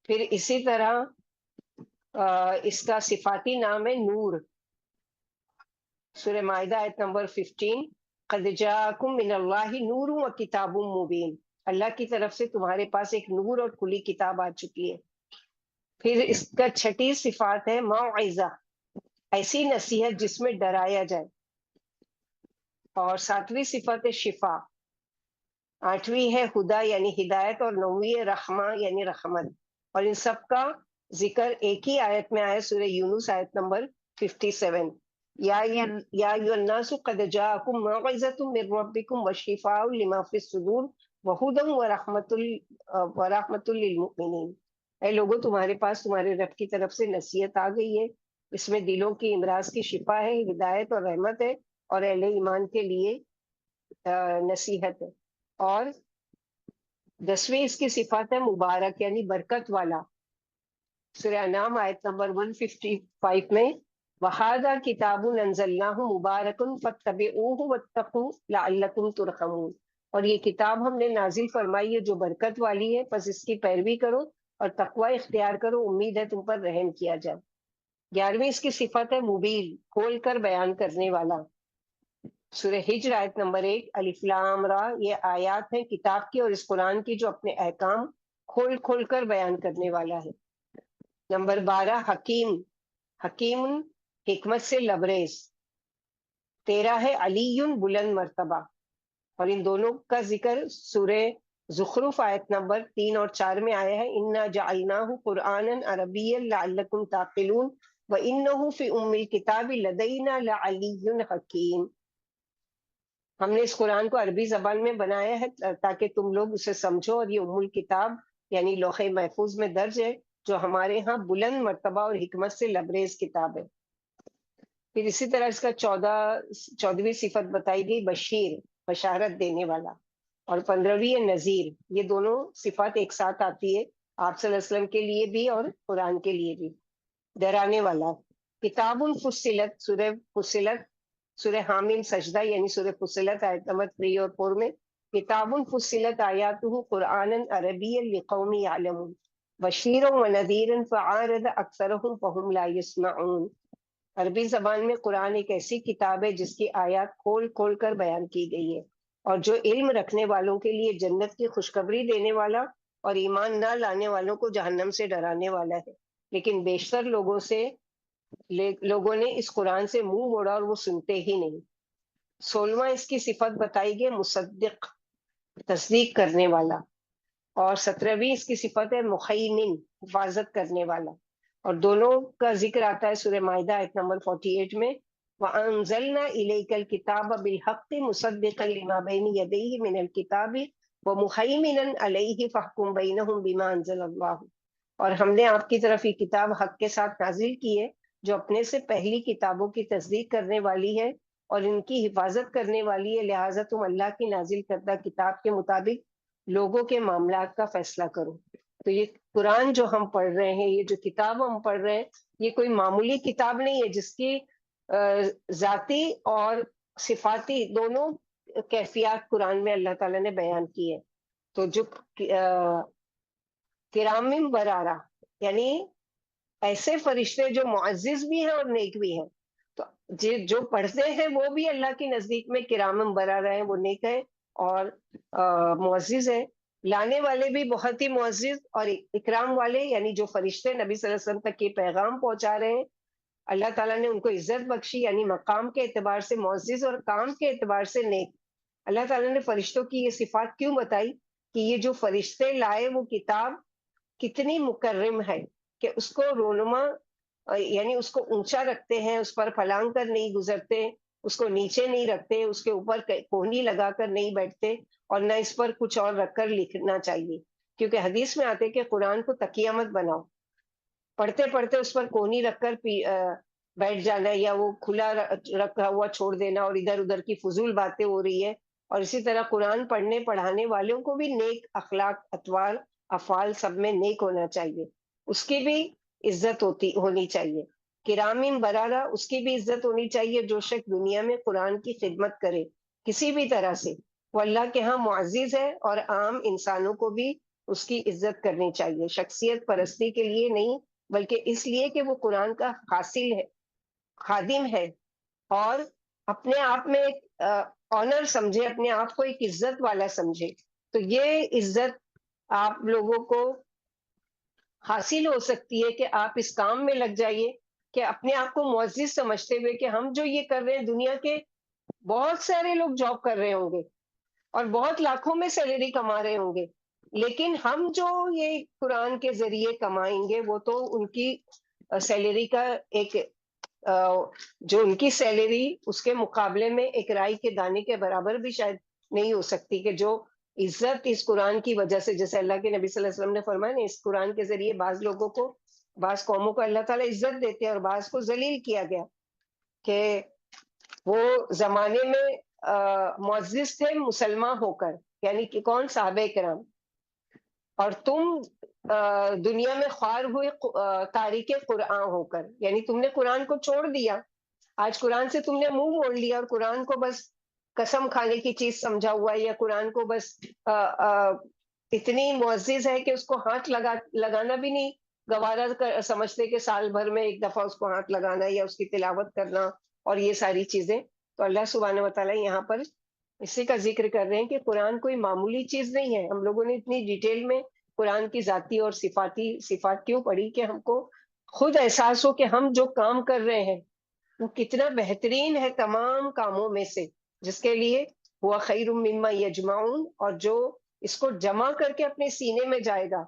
پھر اسی طرح اس کا صفاتی نام ہے نور۔ سورہ مائدہ آیت نمبر 15، قد جاءکم من اللہ نور و کتاب مبین، اللہ کی طرف سے تمہارے پاس ایک نور اور کھلی کتاب آ چکی ہے۔ پھر اس کا چھٹی صفات ہے موعظہ، ایسی نصیحت جس میں ڈرایا جائے۔ اور 7ویں صفت ہے شفا، 8ویں ہے ہدا یعنی ہدایت، اور 9ویں ہے رحمہ یعنی رحمت۔ اور ان سب کا ذکر ایک ہی آیت میں آیا، سورہ یونس آیت نمبر 57، یا ایھا الناس قد جاءکم موعظۃ من ربکم وشفاء لما فی الصدور وہدی ورحمۃ للمؤمنین، اے لوگوں تمہارے پاس تمہارے رب کی طرف سے نصیحت آ گئی ہے، اس میں دلوں کی امراض کی شفا ہے، ہدایت اور رحمت ہے، اور اہل ایمان کے لیے نصیحت ہے۔ اور 10ویں اس کی صفات ہے مبارک یعنی برکت والا۔ سورہ انعام آیت نمبر 155 میں وَهَذَا كِتَابٌ أَنزَلْنَاهُ مُبَارَكٌ فَاتَّبِعُوهُ وَاتَّقُوا لَعَلَّكُمْ تُرْحَمُونَ، اور یہ کتاب ہم نے نازل فرمائی ہے جو برکت والی ہے، پس اس کی پیروی کرو اور تقوی اختیار کرو، امید ہے تم پر رحم کیا جائے۔ 11ویں اس کی صفت ہے مبین، کھول کر بیان کرنے والا۔ سورہ ہجر آیت نمبر 1، الف لام را، یہ آیات ہیں کتاب کی اور اس قرآن کی جو اپنے احکام کھول کھول کر بیان کرنے والا ہے۔ نمبر 12 حکیم، حکیم حکمت سے لبریز۔ 13 ہے علی بلند مرتبہ، اور ان دونوں کا ذکر سورہ زخرف آیت نمبر 3 اور 4 میں آیا ہے، انا جعلناہ قرآنا عربیا لعلکم تعقلون وانہ فی ام الکتاب لدینا لعلی حکیم، ہم نے اس قرآن کو عربی زبان میں بنایا ہے تاکہ تم لوگ اسے سمجھو، اور یہ ام الکتاب یعنی لوح محفوظ میں درج ہے جو ہمارے ہاں بلند مرتبہ اور حکمت سے لبریز کتاب ہے۔ پھر اسی طرح اس کا 14ویں صفت بتائی گئی بشیر، بشارت دینے والا، اور 15ویں ہے نذیر۔ یہ دونوں صفات ایک ساتھ آتی ہے آپ صلی اللہ علیہ وسلم کے لیے بھی اور قرآن کے لیے بھی۔ ڈرانے والا، کتاب فصلت، سورہ فصلت، سورہ حامیم سجدہ یعنی سورہ فصلت آیت نمبر 3 اور 4 میں کتاب فصلت آیاتہ قرآنا عربیا لقوم یعلمون بشیرا ونذیرا فعارض اکثرهم فهم لا یسمعون، عربی زبان میں قرآن ایک ایسی کتاب ہے جس کی آیات کھول کھول کر بیان کی گئی ہے، اور جو علم رکھنے والوں کے لیے جنت کی خوشخبری دینے والا اور ایمان نہ لانے والوں کو جہنم سے ڈرانے والا ہے، لیکن بیشتر لوگوں نے اس قرآن سے منہ موڑا اور وہ سنتے ہی نہیں۔ 16واں اس کی صفت بتائی گئی مصدق، تصدیق کرنے والا، اور 17ویں اس کی صفت ہے مخیمن، حفاظت کرنے والا، اور دونوں کا ذکر آتا ہے سورہ مائدہ آیت نمبر 48 میں وَأَنزَلْنَا إِلَيْكَ الْكِتَابَ بِالْحَقِّ مُصَدِّقًا لِمَا بَيْنَ يَدَيْهِ مِنَ الْكِتَابِ وَمُهَيْمِنًا عَلَيْهِ فَاحْكُم بَيْنَهُم بِمَا أَنزَلَ اللَّهُ، اور ہم نے آپ کی طرف یہ کتاب حق کے ساتھ نازل کی ہے جو اپنے سے پہلی کتابوں کی تصدیق کرنے والی ہے اور ان کی حفاظت کرنے والی ہے، لہٰذا تم اللہ کی نازل کردہ کتاب کے مطابق لوگوں کے معاملات کا فیصلہ کرو۔ تو یہ قرآن جو ہم پڑھ رہے ہیں، یہ جو کتاب ہم پڑھ رہے ہیں، یہ کوئی معمولی کتاب نہیں ہے جس کی ذاتی اور صفاتی دونوں کیفیات قرآن میں اللہ تعالیٰ نے بیان کی ہے۔ تو جو کرام برارہ یعنی ایسے فرشتے جو معزز بھی ہیں اور نیک بھی ہیں، تو جو پڑھتے ہیں وہ بھی اللہ کے نزدیک میں کرام برارہ ہیں، وہ نیک ہیں اور معزز ہیں، لانے والے بھی بہت ہی معزز اور اکرام والے، یعنی جو فرشتے نبی صلی اللہ علیہ وسلم تک یہ پیغام پہنچا رہے ہیں، اللہ تعالیٰ نے ان کو عزت بخشی، یعنی مقام کے اعتبار سے معزز اور کام کے اعتبار سے نیک، اللہ تعالیٰ نے فرشتوں کی یہ صفات کیوں بتائی کہ یہ جو فرشتے لائے وہ کتاب کتنی مکرم ہے کہ اس کو رونما یعنی اس کو اونچا رکھتے ہیں، اس پر پھلانگ کر نہیں گزرتے، اس کو نیچے نہیں رکھتے، اس کے اوپر کوہنی لگا کر نہیں بیٹھتے، اور نہ اس پر کچھ اور رکھ کر لکھنا چاہیے، کیونکہ حدیث میں آتے کہ قرآن کو تکیہ مت بناؤ، پڑھتے پڑھتے اس پر کونی رکھ کر بیٹھ جانا یا وہ کھلا رکھا ہوا چھوڑ دینا اور ادھر ادھر کی فضول باتیں ہو رہی ہے. اور اسی طرح قرآن پڑھنے پڑھانے والوں کو بھی نیک اخلاق اطوار افعال سب میں نیک ہونا چاہیے، اس کی بھی عزت ہونی چاہیے. کرامم برارہ، اس کی بھی عزت ہونی چاہیے. جو شخص دنیا میں قرآن کی خدمت کرے کسی بھی طرح سے وہ اللہ کے ہاں معزز ہے، اور عام انسانوں کو بھی اس کی عزت کرنی چاہیے، شخصیت پرستی کے لیے نہیں بلکہ اس لیے کہ وہ قرآن کا حاصل ہے، خادم ہے، اور اپنے آپ میں ایک آنر سمجھے، اپنے آپ کو ایک عزت والا سمجھے. تو یہ عزت آپ لوگوں کو حاصل ہو سکتی ہے کہ آپ اس کام میں لگ جائیے کہ اپنے آپ کو معزز سمجھتے ہوئے کہ ہم جو یہ کر رہے ہیں، دنیا کے بہت سارے لوگ جاب کر رہے ہوں گے اور بہت لاکھوں میں سیلری کما رہے ہوں گے، لیکن ہم جو یہ قرآن کے ذریعے کمائیں گے وہ تو ان کی سیلری کا ایک جو ان کی سیلری اس کے مقابلے میں ایک رائی کے دانے کے برابر بھی شاید نہیں ہو سکتی. کہ جو عزت اس قرآن کی وجہ سے، جیسے اللہ کے نبی صلی اللہ علیہ وسلم نے فرمایا نا، اس قرآن کے ذریعے بعض لوگوں کو، بعض قوموں کو اللہ تعالیٰ عزت دیتے ہیں اور بعض کو ذلیل کیا گیا، کہ وہ زمانے میں معزز تھے مسلمان ہو کر، یعنی کہ کون؟ صحابہ کرام. اور تم دنیا میں خوار ہوئے تاریخ قرآن ہو کر، یعنی تم نے قرآن کو چھوڑ دیا، آج قرآن سے تم نے منہ موڑ لیا اور قرآن کو بس قسم کھانے کی چیز سمجھا ہوا ہے، یا قرآن کو بس اتنی معزز ہے کہ اس کو ہاتھ لگانا بھی نہیں گوارا سمجھتے کہ سال بھر میں ایک دفعہ اس کو ہاتھ لگانا یا اس کی تلاوت کرنا اور یہ ساری چیزیں. تو اللہ سبحانہ و تعالیٰ یہاں پر اسی کا ذکر کر رہے ہیں کہ قرآن کوئی معمولی چیز نہیں ہے. ہم لوگوں نے اتنی ڈیٹیل میں قرآن کی ذاتی اور صفات کیوں پڑھی کہ ہم کو خود احساس ہو کہ ہم جو کام کر رہے ہیں وہ کتنا بہترین ہے تمام کاموں میں سے، جس کے لیے ہوا خیر مما یجمعون، اور جو اس کو جمع کر کے اپنے سینے میں جائے گا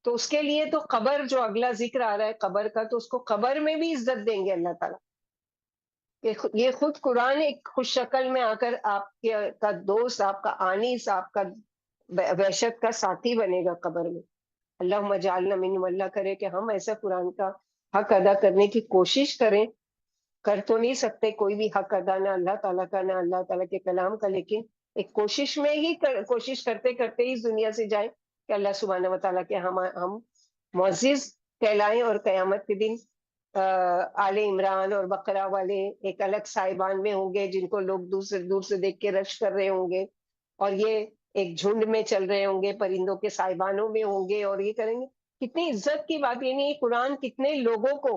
تو اس کے لیے تو قبر، جو اگلا ذکر آ رہا ہے قبر کا، تو اس کو قبر میں بھی عزت دیں گے اللہ تعالیٰ. یہ خود قرآن ایک خوش شکل میں آ کر آپ کا دوست، آپ کا آنیس، آپ کا وحشت کا ساتھی بنے گا قبر میں. اللہم اجعلنا منہم، اللہ کرے کہ ہم ایسا قرآن کا حق ادا کرنے کی کوشش کریں. کر تو نہیں سکتے کوئی بھی حق ادا، نہ اللہ تعالیٰ کا نہ اللہ تعالیٰ کے کلام کا، لیکن ایک کوشش میں ہی کوشش کرتے کرتے ہی اس دنیا سے جائیں کہ اللہ سبحانہ و تعالیٰ کے ہم معزز کہلائیں، اور قیامت کے دن آل عمران اور بقرہ والے ایک الگ سائبان میں ہوں گے جن کو لوگ دور سے دیکھ کے رش کر رہے ہوں گے، اور یہ ایک جھنڈ میں چل رہے ہوں گے، پرندوں کے سائبانوں میں ہوں گے اور یہ کریں گے. کتنی عزت کی بات، یعنی قرآن کتنے لوگوں کو،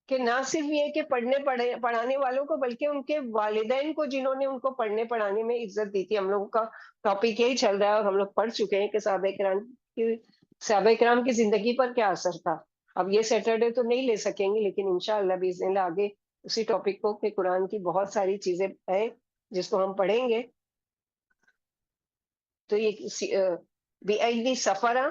کہ نہ صرف یہ کہ پڑھانے والوں کو بلکہ ان کے والدین کو، جنہوں نے ان کو پڑھنے پڑھانے میں عزت دی تھی. ہم لوگوں کا ٹاپک یہی چل رہا ہے اور ہم لوگ پڑھ چکے ہیں کہ صحابہ کرام کی زندگی پر کیا اثر تھا. اب یہ سیٹرڈے تو نہیں لے سکیں گے، لیکن انشاءاللہ باذن اللہ آگے اسی ٹاپک کو، کہ قرآن کی بہت ساری چیزیں ہیں جس کو ہم پڑھیں گے. تو یہ بِأَيْدِي سفرہ،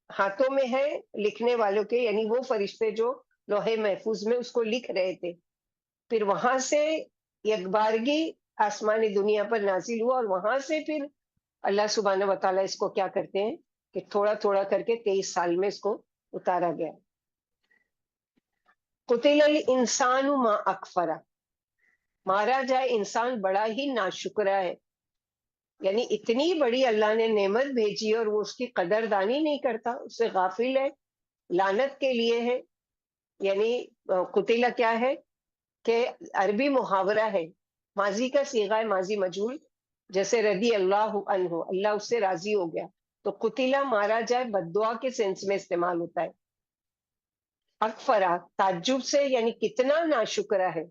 ہاتھوں میں ہے لکھنے والوں کے، یعنی وہ فرشتے جو لوح محفوظ میں اس کو لکھ رہے تھے. پھر وہاں سے یکبارگی آسمانی دنیا پر نازل ہوا، اور وہاں سے پھر اللہ سبحانہ و تعالیٰ اس کو کیا کرتے ہیں کہ تھوڑا تھوڑا کر کے 23 سال میں اس کو اتارا گیا. قتل الانسان ما اکفرہ، مارا جائے انسان بڑا ہی ناشکرا ہے. یعنی اتنی بڑی اللہ نے نعمت بھیجی اور وہ اس کی قدردانی نہیں کرتا، اس سے غافل ہے، لعنت کے لیے ہے. یعنی قتلہ کیا ہے کہ عربی محاورہ ہے، ماضی کا صیغہ ہے، ماضی مجہول، جیسے رضی اللہ عنہ، اللہ اس سے راضی ہو گیا. تو قتلہ مارا جائے بد دعا کے سینس میں استعمال ہوتا ہے. اکفرا تعجب سے، یعنی کتنا ناشکرا ہے.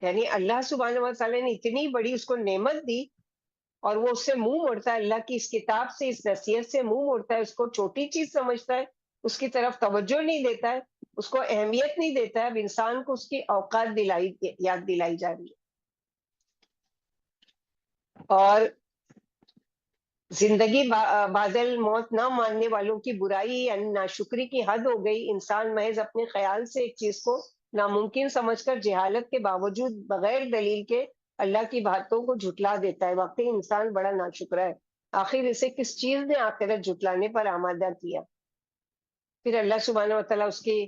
یعنی اللہ سبحانہ و تعالیٰ نے اتنی بڑی اس کو نعمت دی اور وہ اس سے منہ موڑتا ہے، اللہ کی اس کتاب سے، اس نصیحت سے منہ موڑتا ہے، اس کو چھوٹی چیز سمجھتا ہے، اس کی طرف توجہ نہیں دیتا ہے، اس کو اہمیت نہیں دیتا ہے. اب انسان کو اس کی اوقات یاد دلائی جا رہی ہے. اور زندگی بعدل موت نہ ماننے والوں کی برائی یعنی ناشکری کی حد ہو گئی. انسان محض اپنے خیال سے ایک چیز کو ناممکن سمجھ کر جہالت کے باوجود بغیر دلیل کے اللہ کی باتوں کو جھٹلا دیتا ہے. واقعی انسان بڑا ناشکرا ہے. آخر اسے کس چیز نے آخرت جھٹلانے پر آمادہ کیا؟ پھر اللہ سبحانہ و تعالیٰ اس کی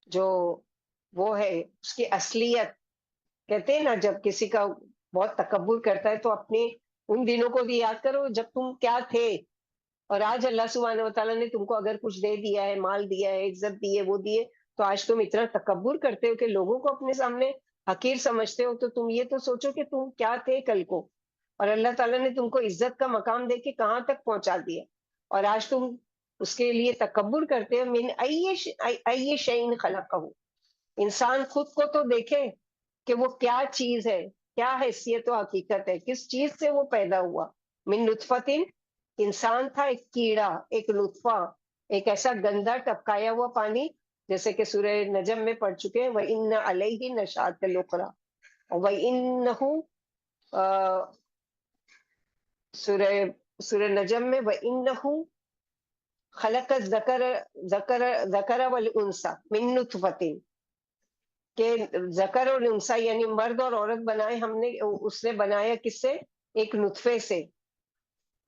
جو وہ ہے اس کی اصلیت، کہتے ہیں نا جب کسی کا بہت تکبر کرتا ہے تو اپنے ان دنوں کو بھی یاد کرو جب تم کیا تھے. اور آج اللہ سبحانہ و تعالیٰ نے تم کو اگر کچھ دے دیا ہے، مال دیا ہے، عزت دی ہے، وہ دیے، تو آج تم اتنا تکبر کرتے ہو کہ لوگوں کو اپنے سامنے حقیر سمجھتے ہو. تو تم یہ تو سوچو کہ تم کیا تھے کل کو، اور اللہ تعالیٰ نے تم کو عزت کا مقام دے کے کہاں تک پہنچا دیا، اور آج تم اس کے لیے تکبر کرتے ہو. من ای شیء خلقہ، انسان خود کو تو دیکھے کہ وہ کیا چیز ہے، کیا حیثیت و حقیقت ہے، کس چیز سے وہ پیدا ہوا. من نطفۃ، انسان تھا ایک کیڑا، ایک نطفہ، ایک ایسا گندا ٹپکایا ہوا پانی، جیسے کہ سورہ نجم میں پڑھ چکے ہیں وَإِنَّ عَلَيْهِ نَشَاطَ الْأُخْرَى، وَإِنَّهُ سورہ نجم میں وَإِنَّهُ خلق ذکر والانثى من نطفۃ، کہ ذکر اور انثى یعنی مرد اور عورت بنائے ہم نے، اس نے بنایا کس سے؟ ایک نطفے سے.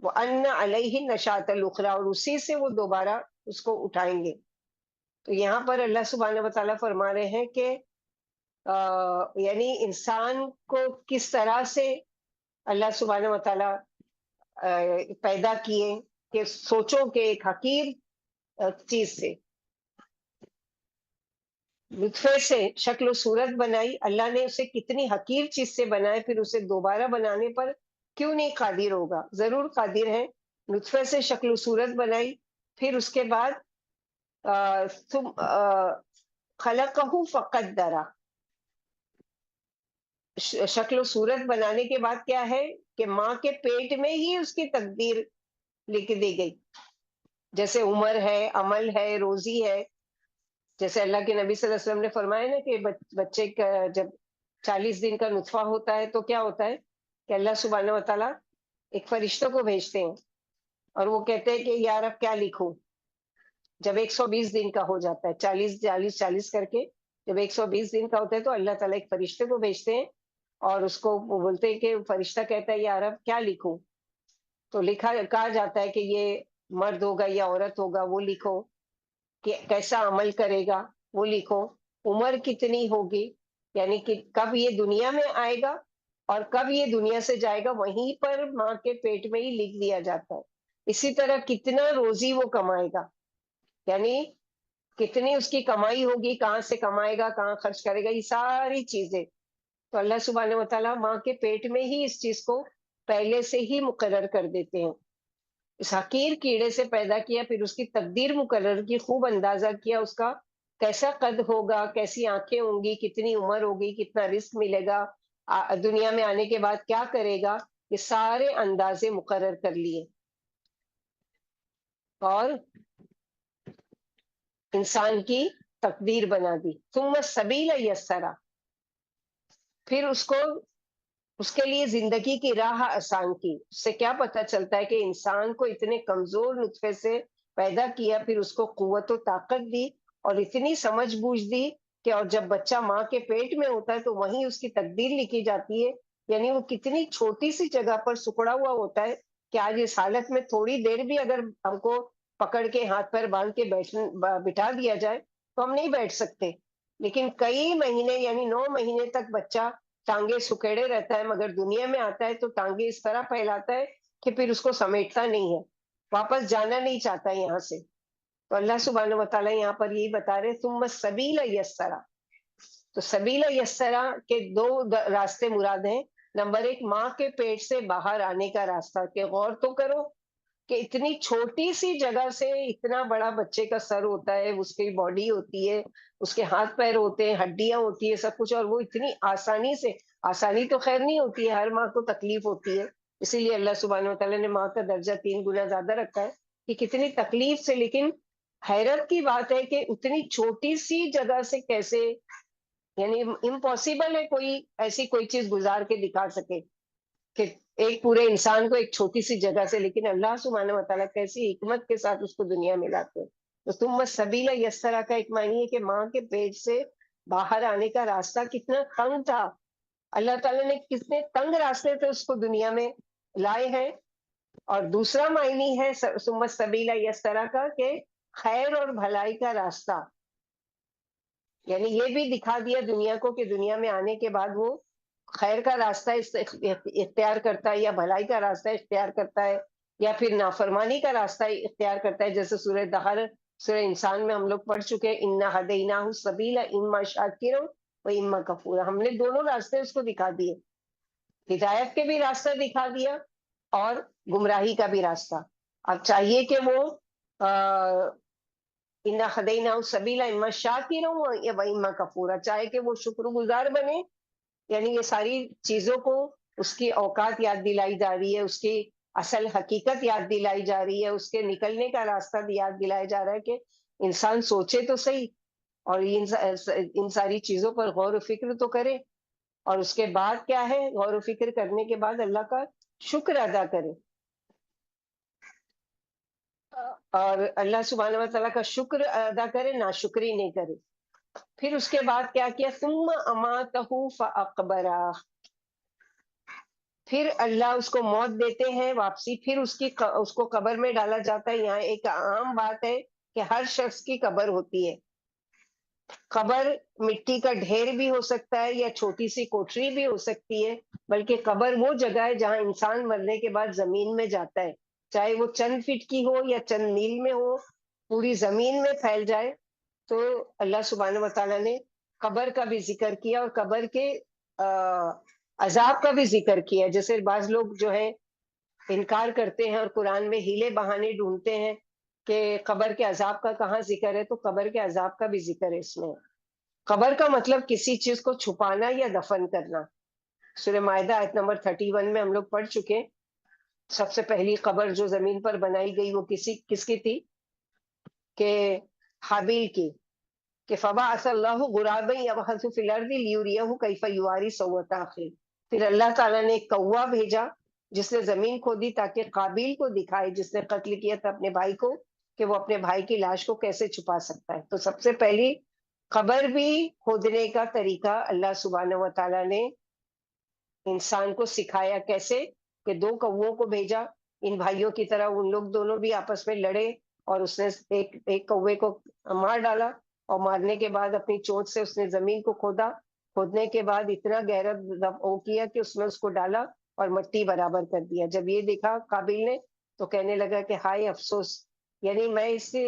وَأَنَّ عَلَيْهِ نَشَاطَ الْأُخْرَى، اور اسی سے وہ دوبارہ اس کو اٹھائیں گے. تو یہاں پر اللہ سبحانہ و تعالیٰ فرما رہے ہیں کہ یعنی انسان کو کس طرح سے اللہ سبحانہ و تعالیٰ پیدا کیے، کہ سوچو کہ ایک حقیر چیز سے، لطفے سے شکل و صورت بنائی اللہ نے، اسے کتنی حقیر چیز سے بنائے، پھر اسے دوبارہ بنانے پر کیوں نہیں قادر ہوگا؟ ضرور قادر ہے. لطفے سے شکل و صورت بنائی، پھر اس کے بعد خلقہ فقدرہ، شکل و صورت بنانے کے بعد کیا ہے کہ ماں کے پیٹ میں ہی اس کی تقدیر لکھ دی گئی. جیسے عمر ہے، عمل ہے، روزی ہے. جیسے اللہ کے نبی صلی اللہ علیہ وسلم نے فرمایا نا کہ بچے کا جب 40 دن کا نطفہ ہوتا ہے تو کیا ہوتا ہے کہ اللہ سبحانہ و تعالیٰ ایک فرشتوں کو بھیجتے ہیں، اور وہ کہتے ہیں کہ یا رب کیا لکھوں. جب 120 دن کا ہو جاتا ہے، 40 کر کے جب 120 دن کا ہوتا ہے تو اللہ تعالیٰ ایک فرشتے کو بھیجتے ہیں، اور اس کو وہ بولتے ہیں کہ فرشتہ کہتا ہے یا رب کیا لکھوں. تو کہا جاتا ہے کہ یہ مرد ہوگا یا عورت ہوگا وہ لکھو، کہ کیسا عمل کرے گا وہ لکھو، عمر کتنی ہوگی یعنی کہ کب یہ دنیا میں آئے گا اور کب یہ دنیا سے جائے گا، وہیں پر ماں کے پیٹ میں ہی لکھ دیا جاتا ہے. اسی طرح کتنا روزی وہ کمائے گا، یعنی کتنی اس کی کمائی ہوگی، کہاں سے کمائے گا، کہاں خرچ کرے گا، یہ ساری چیزیں تو اللہ سبحانہ و تعالیٰ ماں کے پیٹ میں ہی اس چیز کو پہلے سے ہی مقرر کر دیتے ہیں. اس حقیر کیڑے سے پیدا کیا، پھر اس کی تقدیر مقرر کی، خوب اندازہ کیا اس کا کیسا قد ہوگا، کیسی آنکھیں ہوں گی، کتنی عمر ہوگی، کتنا رزق ملے گا، دنیا میں آنے کے بعد کیا کرے گا، یہ سارے اندازے مقرر کر لیے. اور انسان کی تقدیر بنا دی. ثم السبیل یسرا، پھر اس کے لیے زندگی کی راہ آسان کی. اس سے کیا پتہ چلتا ہے کہ انسان کو اتنے کمزور نطفے سے پیدا کیا، پھر اس کو قوت و طاقت دی اور اتنی سمجھ بوجھ دی کہ اور جب بچہ ماں کے پیٹ میں ہوتا ہے تو وہیں اس کی تقدیر لکھی جاتی ہے. یعنی وہ کتنی چھوٹی سی جگہ پر سکڑا ہوا ہوتا ہے کہ آج اس حالت میں تھوڑی دیر بھی اگر ہم کو پکڑ کے ہاتھ پیر باندھ کے بٹھا دیا جائے تو ہم نہیں بیٹھ سکتے. لیکن کئی مہینے یعنی 9 مہینے تک بچہ ٹانگیں سکیڑے رہتا ہے، مگر دنیا میں آتا ہے تو ٹانگیں اس طرح پھیلاتا ہے کہ پھر اس کو سمیٹتا نہیں ہے، واپس جانا نہیں چاہتا یہاں سے. تو اللہ سبحانہ و تعالیٰ یہاں پر یہی بتا رہے ثم السبیل یسرا. تو سبیل یسرا کے 2 راستے مراد ہیں. نمبر 1 ماں کے پیٹ سے باہر آنے کا راستہ، کہ غور تو کرو کہ اتنی چھوٹی سی جگہ سے اتنا بڑا بچے کا سر ہوتا ہے، اس کی باڈی ہوتی ہے، اس کے ہاتھ پیر ہوتے ہیں، ہڈیاں ہوتی ہیں، سب کچھ، اور وہ اتنی آسانی سے، آسانی تو خیر نہیں ہوتی ہے، ہر ماں کو تکلیف ہوتی ہے. اسی لیے اللہ سبحانہ و تعالیٰ نے ماں کا درجہ 3 گنا زیادہ رکھا ہے کہ کتنی تکلیف سے. لیکن حیرت کی بات ہے کہ اتنی چھوٹی سی جگہ سے کیسے، یعنی امپاسبل ہے کوئی ایسی کوئی چیز گزار کے دکھا سکے. کہ ایک پورے انسان کو ایک چھوٹی سی جگہ سے، لیکن اللہ سبحانہ و تعالیٰ کیسی حکمت کے ساتھ اس کو دنیا میں لاتے ہیں. تو تم سبیلا یسرا کا ایک معنی ہے کہ ماں کے پیٹ سے باہر آنے کا راستہ کتنا تنگ تھا. اللہ تعالیٰ نے کتنے تنگ راستے سے اس کو دنیا میں لائے ہیں. اور دوسرا معنی ہے ثم سبیلا یسرا کا کہ خیر اور بھلائی کا راستہ، یعنی یہ بھی دکھا دیا دنیا کو کہ دنیا میں آنے کے بعد وہ خیر کا راستہ اختیار کرتا ہے یا بھلائی کا راستہ اختیار کرتا ہے یا پھر نافرمانی کا راستہ اختیار کرتا ہے. جیسے سورہ دہر، سورہ انسان میں ہم لوگ پڑھ چکے ہیں انا ہدیناہ السبیل اما شاکرا و اما کفورا. ہم نے دونوں راستے اس کو دکھا دیے، ہدایت کے بھی راستہ دکھا دیا اور گمراہی کا بھی راستہ. اب چاہیے کہ وہ انا ہدیناہ السبیل اما شاکرا و اما کفورا، چاہے کہ وہ شکر گزار بنے، یعنی یہ ساری چیزوں کو اس کی اوقات یاد دلائی جا رہی ہے، اس کی اصل حقیقت یاد دلائی جا رہی ہے، اس کے نکلنے کا راستہ یاد دلایا جا رہا ہے کہ انسان سوچے تو صحیح اور ان ساری چیزوں پر غور و فکر تو کرے، اور اس کے بعد کیا ہے، غور و فکر کرنے کے بعد اللہ کا شکر ادا کرے اور اللہ سبحانہ و تعالیٰ کا شکر ادا کرے، ناشکری نہیں کرے. پھر اس کے بعد کیا کیا، ثم اماتہ فاقبرہ، پھر اللہ اس کو موت دیتے ہیں واپسی، پھر اس کو قبر میں ڈالا جاتا ہے. یہاں ایک عام بات ہے کہ ہر شخص کی قبر ہوتی ہے. قبر مٹی کا ڈھیر بھی ہو سکتا ہے یا چھوٹی سی کوٹری بھی ہو سکتی ہے، بلکہ قبر وہ جگہ ہے جہاں انسان مرنے کے بعد زمین میں جاتا ہے، چاہے وہ چند فٹ کی ہو یا چند میل میں ہو، پوری زمین میں پھیل جائے. تو اللہ سبحانہ و تعالیٰ نے قبر کا بھی ذکر کیا اور قبر کے عذاب کا بھی ذکر کیا. جیسے بعض لوگ جو ہے انکار کرتے ہیں اور قرآن میں ہیلے بہانے ڈھونڈتے ہیں کہ قبر کے عذاب کا کہاں ذکر ہے، تو قبر کے عذاب کا بھی ذکر ہے اس میں. قبر کا مطلب کسی چیز کو چھپانا یا دفن کرنا. سورہ مائدہ آیت نمبر 31 میں ہم لوگ پڑھ چکے. سب سے پہلی قبر جو زمین پر بنائی گئی وہ کس کی تھی، کہ حابیل کی، کہ فبعث اللہ غرابا یبحث فی الارض لیریہ کیف یواری سوءۃ اخیہ. پھر اللہ تعالیٰ نے ایک کوا بھیجا جس نے زمین کھودی تاکہ قابیل کو دکھائے جس نے قتل کیا تھا اپنے بھائی کو، کہ وہ اپنے بھائی کی لاش کو کیسے چھپا سکتا ہے. تو سب سے پہلی قبر بھی کھودنے کا طریقہ اللہ سبحانہ و تعالیٰ نے انسان کو سکھایا. کیسے، کہ 2 کووں کو بھیجا، ان بھائیوں کی طرح ان لوگ دونوں بھی آپس میں لڑے اور اس نے ایک کوے کو مار ڈالا، اور مارنے کے بعد اپنی چونچ سے اس نے زمین کو کھودا. کھودنے کے بعد اتنا گہرا وہ کیا کہ اس میں اس کو ڈالا اور مٹی برابر کر دیا. جب یہ دیکھا قابیل نے تو کہنے لگا کہ ہائے افسوس، یعنی میں اس سے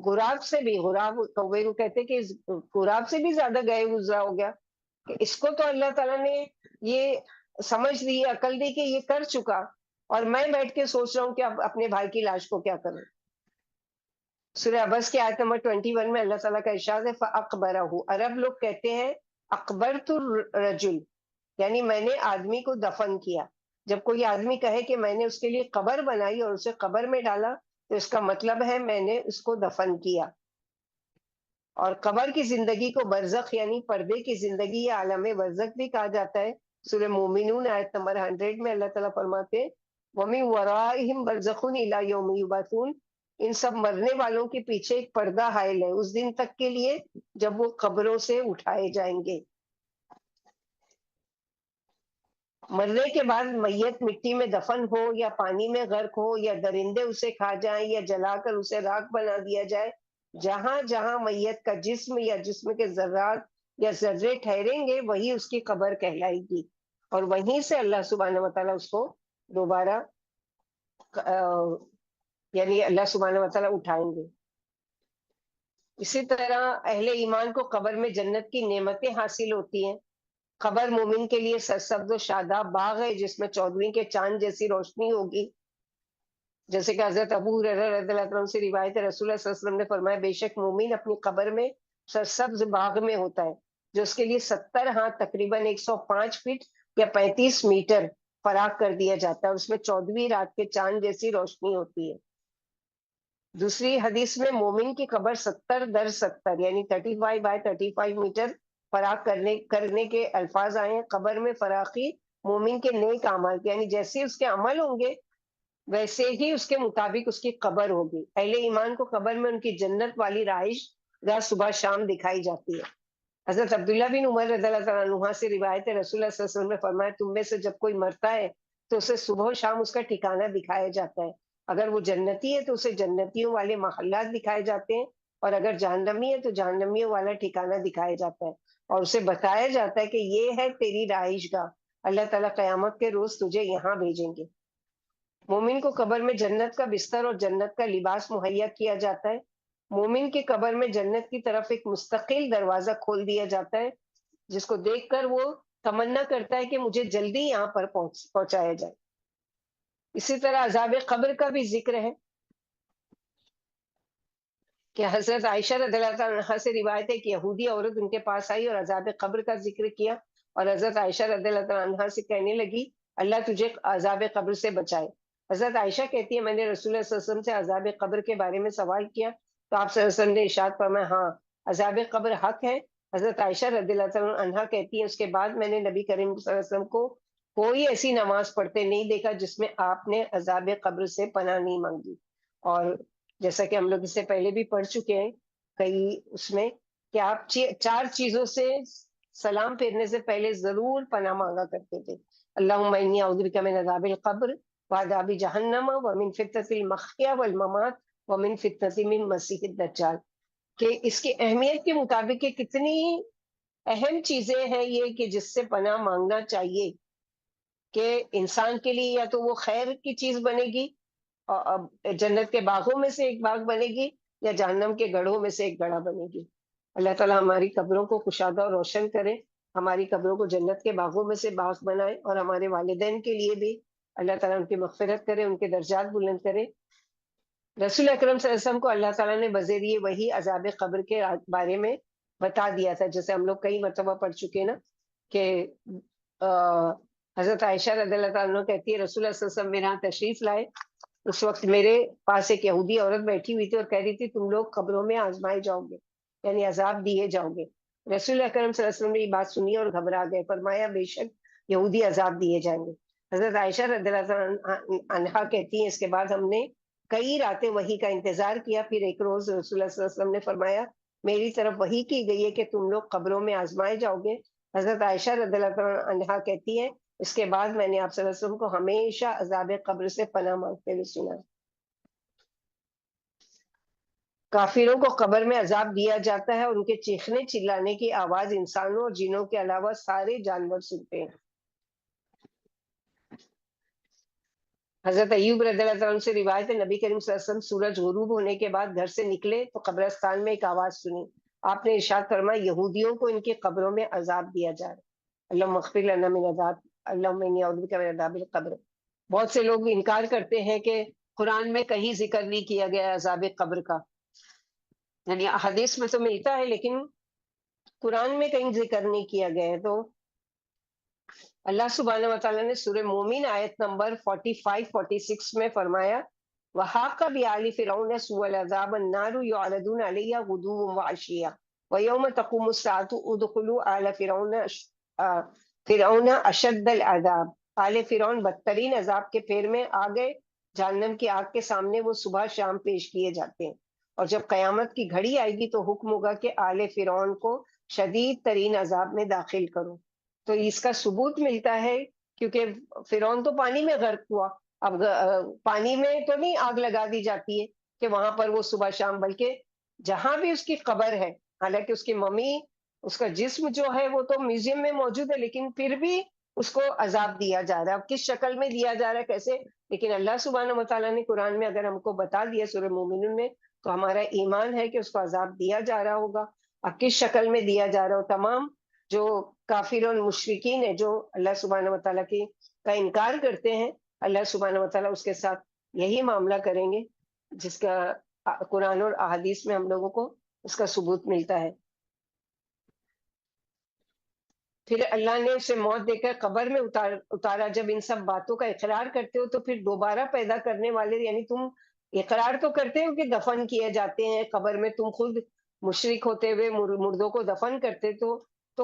غراب سے بھی، غراب کوے کو کہتے کہ غراب سے بھی زیادہ گئے گزرا ہو گیا، کہ اس کو تو اللہ تعالیٰ نے یہ سمجھ دی، عقل دی کہ یہ کر چکا، اور میں بیٹھ کے سوچ رہا ہوں کہ اب اپنے بھائی کی لاش کو کیا کروں. سورہ عبس کی آیت نمبر 21 میں اللہ تعالیٰ کا ارشاد ہے فَأَقْبَرَهُ. عرب لوگ کہتے ہیں اقبرت الرجل، یعنی میں نے آدمی کو دفن کیا. جب کوئی آدمی کہے کہ میں نے اس کے لیے قبر بنائی اور اسے قبر میں ڈالا تو اس کا مطلب ہے میں نے اس کو دفن کیا. اور قبر کی زندگی کو برزخ یعنی پردے کی زندگی یا عالم برزخ بھی کہا جاتا ہے. سورہ مومنون آیت نمبر 100 میں اللہ تعالیٰ فرماتے ہیں وَمِن وَرَائِهِمْ بَرْزَخٌ إِلَى يَوْمِ يُبْعَثُونَ. ان سب مرنے والوں کے پیچھے ایک پردہ حائل ہے اس دن تک کے لیے جب وہ قبروں سے اٹھائے جائیں گے. مرنے کے بعد میت مٹی میں دفن ہو یا پانی میں غرق ہو یا درندے اسے کھا جائیں یا جلا کر اسے راکھ بنا دیا جائے، جہاں جہاں میت کا جسم یا جسم کے ذرات یا ذرے ٹھہریں گے وہی اس کی قبر کہلائے گی، اور وہیں سے اللہ سبحانہ و تعالیٰ اس کو دوبارہ یعنی اللہ سبحانہ و تعالیٰ اٹھائیں گے. اسی طرح اہل ایمان کو قبر میں جنت کی نعمتیں حاصل ہوتی ہیں. قبر مومن کے لیے سرسبز و شاداب باغ ہے جس میں 14ویں کے چاند جیسی روشنی ہوگی. جیسے کہ حضرت ابو ہریرہ رضی اللہ عنہ سے روایت ہے، رسول اللہ صلی اللہ علیہ وسلم نے فرمایا بے شک مومن اپنی قبر میں سرسبز باغ میں ہوتا ہے جو اس کے لیے 70 ہاتھ تقریباً 105 فٹ یا 35 میٹر فراخ کر دیا جاتا ہے. اس میں 14ویں رات کے چاند جیسی روشنی ہوتی ہے. دوسری حدیث میں مومن کی قبر 70 در 70 یعنی 35 بائی 35 میٹر فراخ کرنے کے الفاظ آئے ہیں. قبر میں فراخی مومن کے نیک اعمال کی، یعنی جیسے اس کے عمل ہوں گے ویسے ہی اس کے مطابق اس کی قبر ہوگی. اہل ایمان کو قبر میں ان کی جنت والی رہائش گاہ صبح شام دکھائی جاتی ہے. حضرت عبداللہ بن عمر رضی اللہ تعالیٰ عنہ سے روایت ہے، رسول اللہ صلی اللہ علیہ وسلم نے فرمایا تم میں سے جب کوئی مرتا ہے تو اسے صبح و شام اس کا ٹھکانہ دکھایا جاتا ہے. اگر وہ جنتی ہے تو اسے جنتیوں والے محلات دکھائے جاتے ہیں، اور اگر جہنمی ہے تو جہنمیوں والا ٹھکانہ دکھایا جاتا ہے، اور اسے بتایا جاتا ہے کہ یہ ہے تیری رہائش گاہ، اللہ تعالیٰ قیامت کے روز تجھے یہاں بھیجیں گے. مومن کو قبر میں جنت کا بستر اور جنت کا لباس مہیا کیا جاتا ہے. مومن کی قبر میں جنت کی طرف ایک مستقل دروازہ کھول دیا جاتا ہے، جس کو دیکھ کر وہ تمنا کرتا ہے کہ مجھے جلدی یہاں پر پہنچایا جائے. اسی طرح عذاب قبر کا بھی ذکر ہے کہ حضرت عائشہ رضی اللہ تعالیٰ عنہا سے روایت ہے کہ یہودی عورت ان کے پاس آئی اور عذاب قبر کا ذکر کیا، اور حضرت عائشہ رضی اللہ تعالیٰ عنہا سے کہنے لگی اللہ تجھے عذاب قبر سے بچائے. حضرت عائشہ کہتی ہے میں نے رسول اللہ صلی اللہ علیہ وسلم سے عذاب قبر کے بارے میں سوال کیا تو آپ صلی اللہ علیہ وسلم نے ارشاد فرمایا ہاں عذاب قبر حق ہے. حضرت عائشہ رضی اللہ تعالیٰ عنہا کہتی ہیں اس کے بعد میں نے نبی کریم صلی اللہ علیہ وسلم کو کوئی ایسی نماز پڑھتے نہیں دیکھا جس میں آپ نے عذاب قبر سے پناہ نہیں مانگی. اور جیسا کہ ہم لوگ اس سے پہلے بھی پڑھ چکے ہیں کئی اس میں کہ آپ چار چیزوں سے سلام پھیرنے سے پہلے ضرور پناہ مانگا کرتے تھے. اللہم انی اعوذ بک من عذاب القبر وعذاب جہنم ومن فتنۃ المحیا والممات ومن فتنۃ من مسیح الدجال. کہ اس کی اہمیت کے مطابق کہ کتنی اہم چیزیں ہیں یہ کہ جس سے پناہ مانگنا چاہیے کہ انسان کے لیے یا تو وہ خیر کی چیز بنے گی، جنت کے باغوں میں سے ایک باغ بنے گی، یا جہنم کے گڑھوں میں سے ایک گڑھا بنے گی. اللہ تعالیٰ ہماری قبروں کو کشادہ اور روشن کرے، ہماری قبروں کو جنت کے باغوں میں سے باغ بنائے، اور ہمارے والدین کے لیے بھی اللہ تعالیٰ ان کی مغفرت کرے، ان کے درجات بلند کرے. رسول اکرم صلی اللہ علیہ وسلم کو اللہ تعالیٰ نے بذریعہ وہی عذاب قبر کے بارے میں بتا دیا تھا، جیسے ہم لوگ کئی مرتبہ پڑھ چکے نا کہ حضرت عائشہ رضی اللہ تعالیٰ عنہ کہتی ہے رسول اللہ صلی اللہ علیہ وسلم میرے یہاں تشریف لائے، اس وقت میرے پاس ایک یہودی عورت بیٹھی ہوئی تھی اور کہہ رہی تھی تم لوگ قبروں میں آزمائے جاؤ گے، یعنی عذاب دیے جاؤ گے. رسول اکرم صلی اللہ علیہ وسلم نے یہ بات سنی اور گھبرا گئے، فرمایا بے شک یہودی عذاب دیے جائیں گے. حضرت عائشہ رضی اللہ عنہا کہتی ہیں اس کے بعد ہم نے کئی راتیں وحی کا انتظار کیا، پھر ایک روز رسول اللہ صلی اللہ علیہ وسلم نے فرمایا میری طرف وحی کی گئی ہے کہ تم لوگ قبروں میں آزمائے جاؤ گے. حضرت عائشہ رضی اللہ عنہا کہتی ہے اس کے بعد میں نے آپ صلی اللہ علیہ وسلم کو ہمیشہ عذاب قبر سے پناہ مانگتے ہوئے سنا. کافروں کو قبر میں عذاب دیا جاتا ہے اور ان کے چیخنے چلانے کی آواز انسانوں اور جنوں کے علاوہ سارے جانور سنتے ہیں. حضرت ایوب رضی اللہ عنہ سے روایت ہے نبی کریم صلی اللہ علیہ وسلم سورج غروب ہونے کے بعد گھر سے نکلے تو قبرستان میں ایک آواز سنی. آپ نے ارشاد فرمایا یہودیوں کو ان کی قبروں میں عذاب دیا جا رہا ہے. اللہم اغفر لنا من عذاب اللہم انی اعوذ بک من عذاب القبر. بہت سے لوگ انکار کرتے ہیں کہ قرآن میں کہیں ذکر نہیں کیا گیا عذاب قبر کا، یعنی حدیث میں تو ملتا ہے لیکن قرآن میں کہیں ذکر نہیں کیا گیا ہے. تو اللہ سبحانہ و تعالیٰ نے سورہ مومن آیت نمبر 45-46 میں فرمایا وَحَاقَ بِآلِ فِرْعَوْنَ سُوءُ الْعَذَابِ النَّارُ يُعْرَضُونَ عَلَيْهَا غُدُوًّا وَعَشِيًّا وَيَوْمَ تَقُومُ السَّاعَةُ ادْخُلُوا آلَ فرعون اشد العذاب. آل فرعون بدترین عذاب کے پھیر میں آ گئے، جہنم کی آگ کے سامنے وہ صبح شام پیش کیے جاتے ہیں، اور جب قیامت کی گھڑی آئے گی تو حکم ہوگا کہ آل فرعون کو شدید ترین عذاب میں داخل کرو. تو اس کا ثبوت ملتا ہے کیونکہ فرعون تو پانی میں غرق ہوا، اب پانی میں تو نہیں آگ لگا دی جاتی ہے کہ وہاں پر وہ صبح شام، بلکہ جہاں بھی اس کی قبر ہے، حالانکہ اس کی ممی اس کا جسم جو ہے وہ تو میوزیم میں موجود ہے لیکن پھر بھی اس کو عذاب دیا جا رہا ہے. اب کس شکل میں دیا جا رہا ہے کیسے، لیکن اللہ سبحانہ و تعالیٰ نے قرآن میں اگر ہم کو بتا دیا سورہ مومنون میں تو ہمارا ایمان ہے کہ اس کو عذاب دیا جا رہا ہوگا. اب کس شکل میں دیا جا رہا ہو، تمام جو کافر اور مشرکین ہیں جو اللہ سبحانہ و تعالیٰ کی کا انکار کرتے ہیں، اللہ سبحانہ و تعالیٰ اس کے ساتھ یہی معاملہ کریں گے جس کا قرآن اور احادیث میں ہم لوگوں کو اس کا ثبوت ملتا ہے. پھر اللہ نے اسے موت دے کر قبر میں اتارا. جب ان سب باتوں کا اقرار کرتے ہو تو پھر دوبارہ پیدا کرنے والے، یعنی تم اقرار تو کرتے ہو کہ دفن کیے جاتے ہیں قبر میں، تم خود مشرک ہوتے ہوئے مردوں کو دفن کرتے، تو تو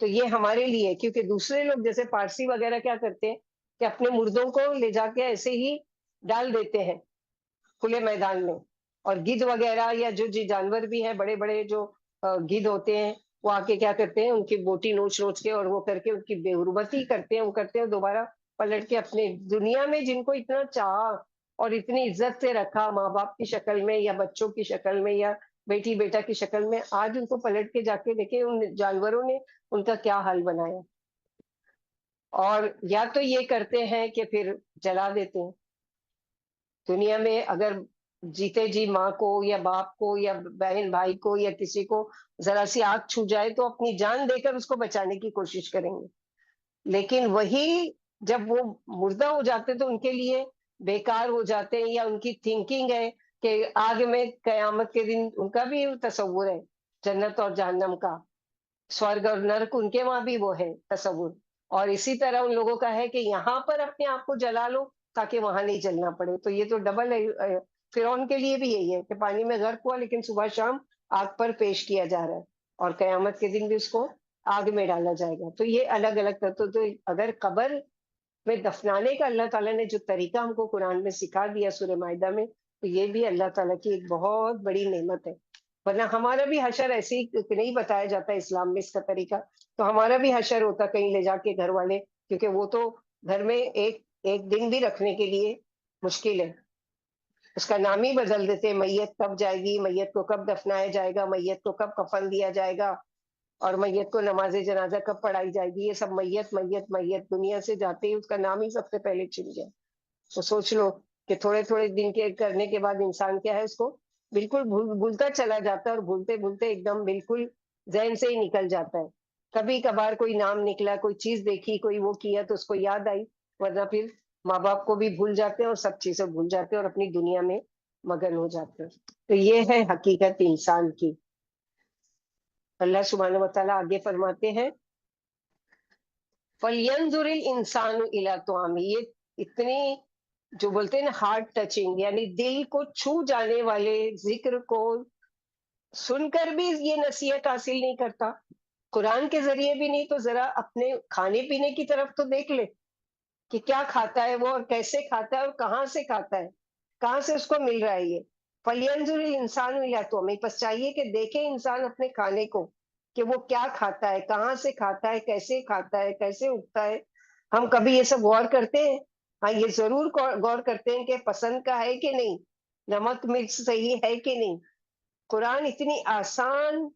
تو یہ ہمارے لیے، کیونکہ دوسرے لوگ جیسے پارسی وغیرہ کیا کرتے ہیں کہ اپنے مردوں کو لے جا کے ایسے ہی ڈال دیتے ہیں کھلے میدان میں، اور گدھ وغیرہ یا جو جانور بھی ہیں بڑے بڑے جو گدھ ہوتے ہیں، وہ آ کے کیا کرتے ہیں ان کی بوٹی نوچ نوچ کے اور وہ کر کے ان کی بے حرمتی کرتے ہیں، وہ کرتے ہیں دوبارہ پلٹ کے اپنے دنیا میں جن کو اتنا چاہا اور اتنی عزت سے رکھا ماں باپ کی شکل میں یا بچوں کی شکل میں یا بیٹی بیٹا کی شکل میں، آج ان کو پلٹ کے جا کے دیکھیں ان جانوروں نے ان کا کیا حال بنایا. اور یا تو یہ کرتے ہیں کہ پھر جلا دیتے ہیں. دنیا میں اگر جیتے جی ماں کو یا باپ کو یا بہن بھائی کو یا کسی کو ذرا سی آگ چھو جائے تو اپنی جان دے کر اس کو بچانے کی کوشش کریں گے، لیکن وہی جب وہ مردہ ہو جاتے تو ان کے لیے بیکار ہو جاتے ہیں، یا ان کی تھنکنگ ہے کہ آگ میں قیامت کے دن ان کا بھی تصور ہے جنت اور جہنم کا، سورگ اور نرک ان کے وہاں بھی وہ ہے تصور. اور اسی طرح ان لوگوں کا ہے کہ یہاں پر اپنے آپ کو جلا لو تاکہ وہاں نہیں جلنا پڑے. تو یہ تو ڈبل ہے. فرعون کے لیے بھی یہی ہے کہ پانی میں غرق ہوا لیکن صبح شام آگ پر پیش کیا جا رہا ہے، اور قیامت کے دن بھی اس کو آگ میں ڈالا جائے گا. تو یہ الگ الگ تو اگر قبر میں دفنانے کا اللہ تعالیٰ نے جو طریقہ ہم کو قرآن میں سکھا دیا سورہ مائدہ میں، تو یہ بھی اللہ تعالیٰ کی ایک بہت بڑی نعمت ہے. ورنہ ہمارا بھی حشر ایسے ہی نہیں بتایا جاتا اسلام میں اس کا طریقہ، تو ہمارا بھی حشر ہوتا کہیں لے جا کے گھر والے، کیونکہ وہ تو گھر میں ایک ایک دن بھی رکھنے کے لیے مشکل ہے. اس کا نام ہی بدل دیتے، میت کب جائے گی، میت کو کب دفنایا جائے گا، میت کو کب کفن دیا جائے گا، اور میت کو نماز جنازہ کب پڑھائی جائے گی. یہ سب میت میت میت دنیا سے جاتے ہی اس کا نام ہی سب سے پہلے چھن گیا. تو سوچ لو کہ تھوڑے تھوڑے دن کے کرنے کے بعد انسان کیا ہے اس کو بالکل بھولتا چلا جاتا ہے، اور بھولتے بھولتے ایک دم بالکل ذہن سے ہی نکل جاتا ہے. کبھی کبھار کوئی نام نکلا، کوئی چیز دیکھی، کوئی وہ کیا تو اس کو یاد آئی، ورنہ پھر ماں باپ کو بھی بھول جاتے ہیں اور سب چیزیں بھول جاتے ہیں اور اپنی دنیا میں مگن ہو جاتے ہیں. تو یہ ہے حقیقت انسان کی. اللہ سبحانہ و تعالیٰ آگے فرماتے ہیں فَلْيَنْظُرِ الْإِنسَانُ إِلَىٰ طَعَامِهِ. یہ اتنی جو بولتے ہیں نا ہارٹ ٹچنگ، یعنی دل کو چھو جانے والے ذکر کو سن کر بھی یہ نصیحت حاصل نہیں کرتا، قرآن کے ذریعے بھی نہیں، تو ذرا اپنے کھانے پینے کی طرف تو دیکھ لے کہ کیا کھاتا ہے وہ، اور کیسے کھاتا ہے، اور کہاں سے کھاتا ہے، کہاں سے اس کو مل رہا ہے. یہ فَلْيَنْظُرِ الْإِنسَانُ إِلَىٰ طَعَامِهِ. بس چاہیے کہ دیکھے انسان اپنے کھانے کو کہ وہ کیا کھاتا ہے، کہاں سے کھاتا ہے، کیسے کھاتا ہے، کیسے اٹھتا ہے. ہم کبھی یہ سب غور کرتے ہیں؟ ہاں یہ ضرور غور کرتے ہیں کہ پسند کا ہے کہ نہیں، نمک مرچ صحیح ہے کہ نہیں. قرآن اتنی آسان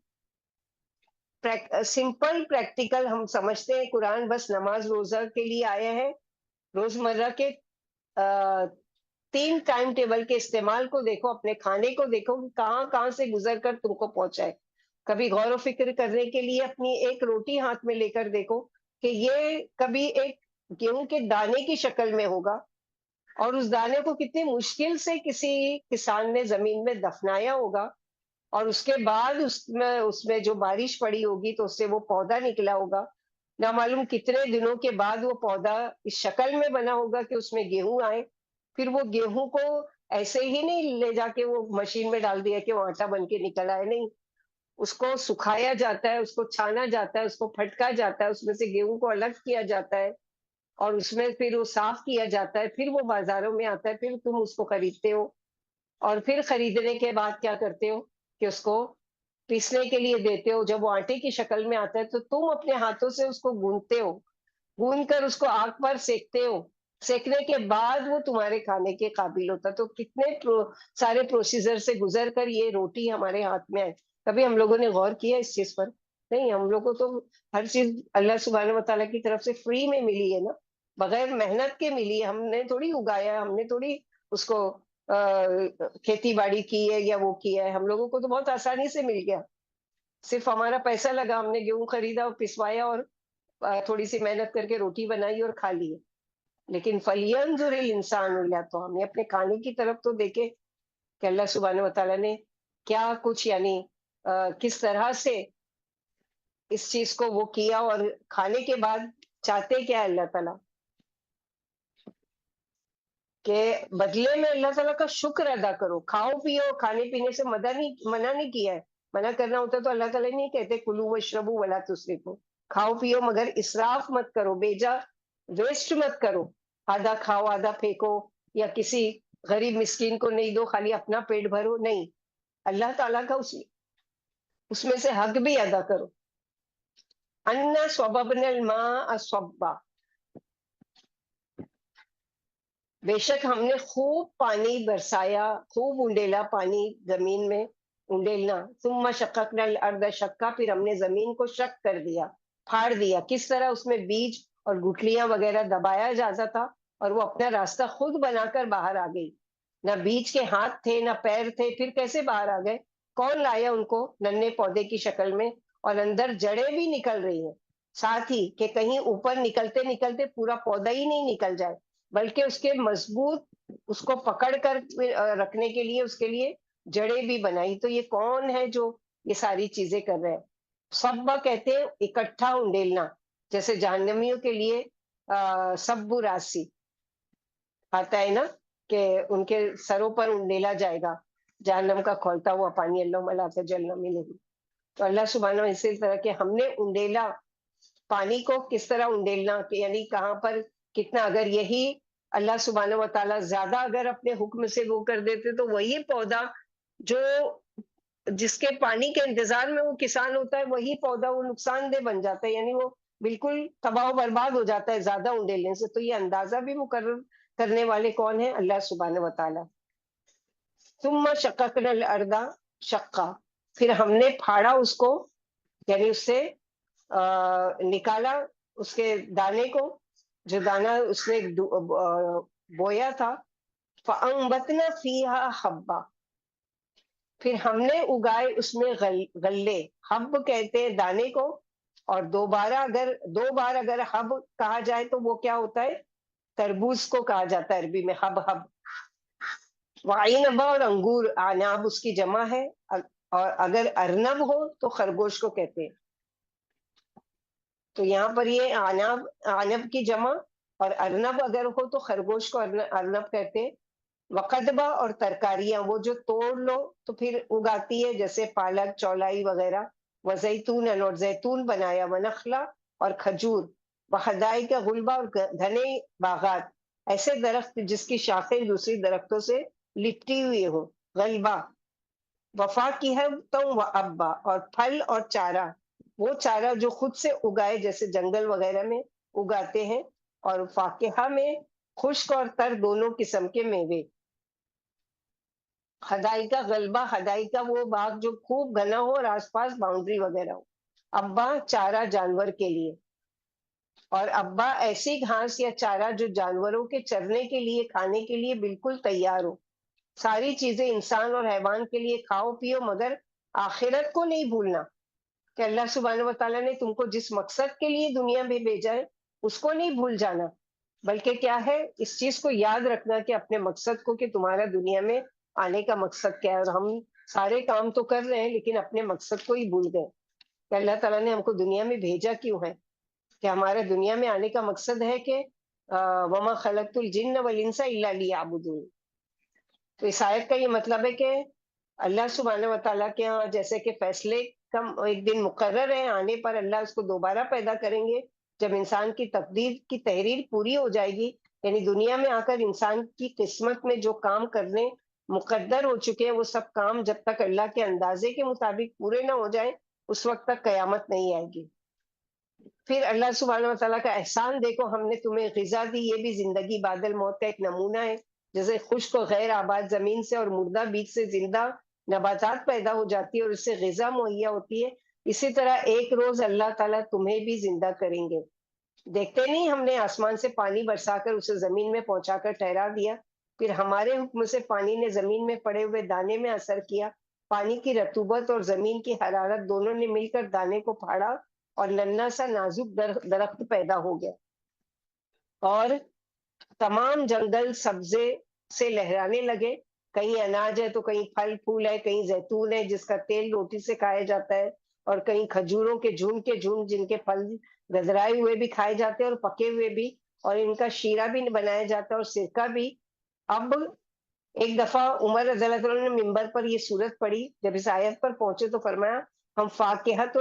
سمپل پریکٹیکل ہم سمجھتے ہیں قرآن بس نماز روزہ کے لیے آیا ہے. روزمرہ کے 3 ٹائم ٹیبل کے استعمال کو دیکھو، اپنے کھانے کو دیکھو کہ کہاں کہاں سے گزر کر تم کو پہنچائے. کبھی غور و فکر کرنے کے لیے اپنی ایک روٹی ہاتھ میں لے کر دیکھو کہ یہ کبھی ایک گیہوں کے دانے کی شکل میں ہوگا، اور اس دانے کو کتنی مشکل سے کسی کسان نے زمین میں دفنایا ہوگا، اور اس کے بعد اس میں جو بارش پڑی ہوگی تو اس سے وہ پودا نکلا ہوگا. نہ معلوم کتنے دنوں کے بعد وہ پودا اس شکل میں بنا ہوگا کہ اس میں گیہوں آئے. پھر وہ گیہوں کو ایسے ہی نہیں لے جا کے وہ مشین میں ڈال دیا کہ وہ آٹا بن کے نکل آئے، نہیں، اس کو سکھایا جاتا ہے، اس کو چھانا جاتا ہے، اس کو پھٹکا جاتا ہے، اس میں سے گیہوں کو الگ کیا جاتا ہے، اور اس میں پھر وہ صاف کیا جاتا ہے، پھر وہ بازاروں میں آتا ہے، پھر تم اس کو خریدتے ہو، اور پھر خریدنے کے بعد کیا کرتے ہو کہ اس کو پیسنے کے لیے دیتے ہو. جب وہ آٹے کی شکل میں آتا ہے تو تم اپنے ہاتھوں سے اس کو گوندتے ہو، گوند کر اس کو آگ پر سیکتے ہو، سیکنے کے بعد وہ تمہارے کھانے کے قابل ہوتا. تو کتنے سارے پروسیجر سے گزر کر یہ روٹی ہمارے ہاتھ میں آئے. کبھی ہم لوگوں نے غور کیا اس چیز پر؟ نہیں. ہم لوگوں کو تو ہر چیز اللہ سبحانہ و تعالیٰ کی طرف سے فری میں ملی ہے نا، بغیر محنت کے ملی ہے. ہم نے تھوڑی اگایا، ہم نے تھوڑی اس کو کھیتی باڑی کی ہے یا وہ کیا ہے. ہم لوگوں کو تو بہت آسانی سے مل گیا، صرف ہمارا پیسہ لگا، ہم نے گیہوں خریدا اور پسوایا اور تھوڑی سی محنت کر کے روٹی بنائی اور کھا لی. لیکن فَلْيَنْظُرِ الْإِنسَانُ إِلَىٰ طَعَامِهِ. اپنے کھانے کی طرف تو دیکھے کہ اللہ سبحانہ و تعالیٰ نے کیا کچھ یعنی کس طرح سے اس چیز کو وہ کیا، اور کھانے کے بعد چاہتے کیا اللہ تعالیٰ کہ بدلے میں اللہ تعالیٰ کا شکر ادا کرو. کھاؤ پیو، کھانے پینے سے منع نہیں کیا ہے. منع کرنا ہوتا تو اللہ تعالیٰ نہیں کہتے کلو واشربو ولا تسرفو. کھاؤ پیو مگر اسراف مت کرو، بیجا ویسٹ مت کرو، آدھا کھاؤ آدھا پھینکو یا کسی غریب مسکین کو نہیں دو، خالی اپنا پیٹ بھرو، نہیں، اللہ تعالیٰ کا اس میں سے حق بھی ادا کرو. انا صببنا الماء صبا، بے شک ہم نے خوب پانی برسایا، خوب انڈیلا پانی زمین میں انڈیلنا. ثم شققنا الارض شقا، پھر ہم نے زمین کو شق کر دیا، پھاڑ دیا. کس طرح؟ اس میں بیج اور گٹلیاں وغیرہ دبایا جاتا تھا اور وہ اپنا راستہ خود بنا کر باہر آ گئی. نہ بیج کے ہاتھ تھے نہ پیر تھے، پھر کیسے باہر آ گئے؟ کون لایا ان کو ننھے پودے کی شکل میں؟ اور اندر جڑیں بھی نکل رہی ہیں ساتھ ہی، کہ کہیں اوپر نکلتے نکلتے پورا پودا ہی نہیں نکل جائے، بلکہ اس کے مضبوط اس کو پکڑ کر رکھنے کے لیے اس کے لیے جڑیں بھی بنائی. تو یہ کون ہے جو یہ ساری چیزیں کر رہے ہیں؟ سبا کہتے ہیں اکٹھا انڈیلنا، جیسے جہنمیوں کے لیے سب راسی آتا ہے نا، کہ ان کے سروں پر انڈیلا جائے گا جہنم کا کھولتا ہوا پانی، اللہ ملا جلنا ملے گی. تو اللہ سبحانہ اسی طرح کہ ہم نے انڈیلا پانی کو، کس طرح انڈیلنا، کہ یعنی کہاں پر کتنا، اگر یہی اللہ سبحانہ و تعالیٰ زیادہ اگر اپنے حکم سے وہ کر دیتے تو وہی پودا جو جس کے پانی کے انتظار میں وہ کسان ہوتا ہے، وہی پودا وہ نقصان دہ بن جاتا ہے، یعنی وہ بالکل تباہ و برباد ہو جاتا ہے زیادہ انڈیلنے سے. تو یہ اندازہ بھی مقرر کرنے والے کون ہیں؟ اللہ سبحانہ و تعالیٰ. ثم شققنا الارض شقا، پھر ہم نے پھاڑا اس کو، یعنی اس سے نکالا اس کے دانے کو، جو دانا اس نے بویا تھا. فَأَنبَتْنَا فِيهَا حَبًّا، پھر ہم نے اگائے اس میں غلے. حب کہتے ہیں دانے کو، اور دو بار اگر حب کہا جائے تو وہ کیا ہوتا ہے؟ تربوز کو کہا جاتا ہے عربی میں حب. وعنبا، اور انگور، عناب اس کی جمع ہے، اور اگر ارنب ہو تو خرگوش کو کہتے ہیں. تو یہاں پر یہ عنب کی جمع، اور ارنب اگر ہو تو خرگوش کو ارنب کہتے ہیں. وقدبہ، اور ترکاریاں وہ جو توڑ لو تو پھر اگاتی ہے، جیسے پالک چولائی وغیرہ. وزیتون، اور زیتون بنایا. ونخلا، اور کھجور. وحدائق غلبہ، اور گھنے باغات، ایسے درخت جس کی شاخیں دوسری درختوں سے لپٹی ہوئی ہو. غلبہ. وفاکہۃ و ابا، اور پھل اور چارہ، وہ چارہ جو خود سے اگائے جیسے جنگل وغیرہ میں اگاتے ہیں. اور فاکہہ میں خشک اور تر دونوں قسم کے میوے. حدائقہ غلبہ، حدائقہ وہ باغ جو خوب گھنا ہو اور آس پاس باؤنڈری وغیرہ ہو. ابا چارہ جانور کے لیے، اور ابا ایسی گھاس یا چارہ جو جانوروں کے چرنے کے لیے، کھانے کے لیے بالکل تیار ہو. ساری چیزیں انسان اور حیوان کے لیے کھاؤ پیو، مگر آخرت کو نہیں بھولنا، کہ اللہ سبحانہ و تعالیٰ نے تم کو جس مقصد کے لیے دنیا میں بھیجا ہے اس کو نہیں بھول جانا. بلکہ کیا ہے، اس چیز کو یاد رکھنا کہ اپنے مقصد کو، کہ تمہارا دنیا میں آنے کا مقصد کیا ہے. اور ہم سارے کام تو کر رہے ہیں لیکن اپنے مقصد کو ہی بھول گئے کہ اللہ تعالیٰ نے ہم کو دنیا میں بھیجا کیوں ہے، کہ ہمارے دنیا میں آنے کا مقصد ہے کہ وما خلقت الجن والانس الا لیعبدون. تو اس آیت کا یہ مطلب ہے کہ اللہ سبحانہ و تعالیٰ کے ہاں جیسے کہ فیصلے کا ایک دن مقرر ہے آنے پر، اللہ اس کو دوبارہ پیدا کریں گے جب انسان کی تقدیر کی تحریر پوری ہو جائے گی. یعنی دنیا میں آ کر انسان کی قسمت میں جو کام کرنے مقدر ہو چکے ہیں وہ سب کام جب تک اللہ کے اندازے کے مطابق پورے نہ ہو جائیں اس وقت تک قیامت نہیں آئے گی. پھر اللہ سبحانہ و تعالیٰ کا احسان دیکھو، ہم نے تمہیں غذا دی. یہ بھی زندگی بعد الموت کا ایک نمونہ ہے. جیسے خشک و غیر آباد زمین سے اور مردہ بیج سے زندہ نباتات پیدا ہو جاتی ہے اور اس سے غذا مہیا ہوتی ہے، اسی طرح ایک روز اللہ تعالیٰ تمہیں بھی زندہ کریں گے. دیکھتے نہیں ہم نے آسمان سے پانی برسا کر اسے زمین میں پہنچا کر ٹھہرا دیا، پھر ہمارے حکم سے پانی نے زمین میں پڑے ہوئے دانے میں اثر کیا. پانی کی رطوبت اور زمین کی حرارت دونوں نے مل کر دانے کو پھاڑا اور ننھا سا نازک درخت پیدا ہو گیا، اور تمام جنگل سبزے سے لہرانے لگے. کہیں اناج ہے تو کہیں پھل پھول ہے، کہیں زیتون ہے جس کا تیل روٹی سے کھایا جاتا ہے، اور کہیں کھجوروں کے جھنڈ جن کے پھل گدرائے ہوئے بھی کھائے جاتے ہیں اور پکے ہوئے بھی، اور ان کا شیرہ بھی بنایا جاتا ہے اور سرکہ بھی. اب ایک دفعہ عمر رضی اللہ عنہ نے ممبر پر یہ صورت پڑھی، جب اس آیت پر پہنچے تو فرمایا ہم فاکہہ تو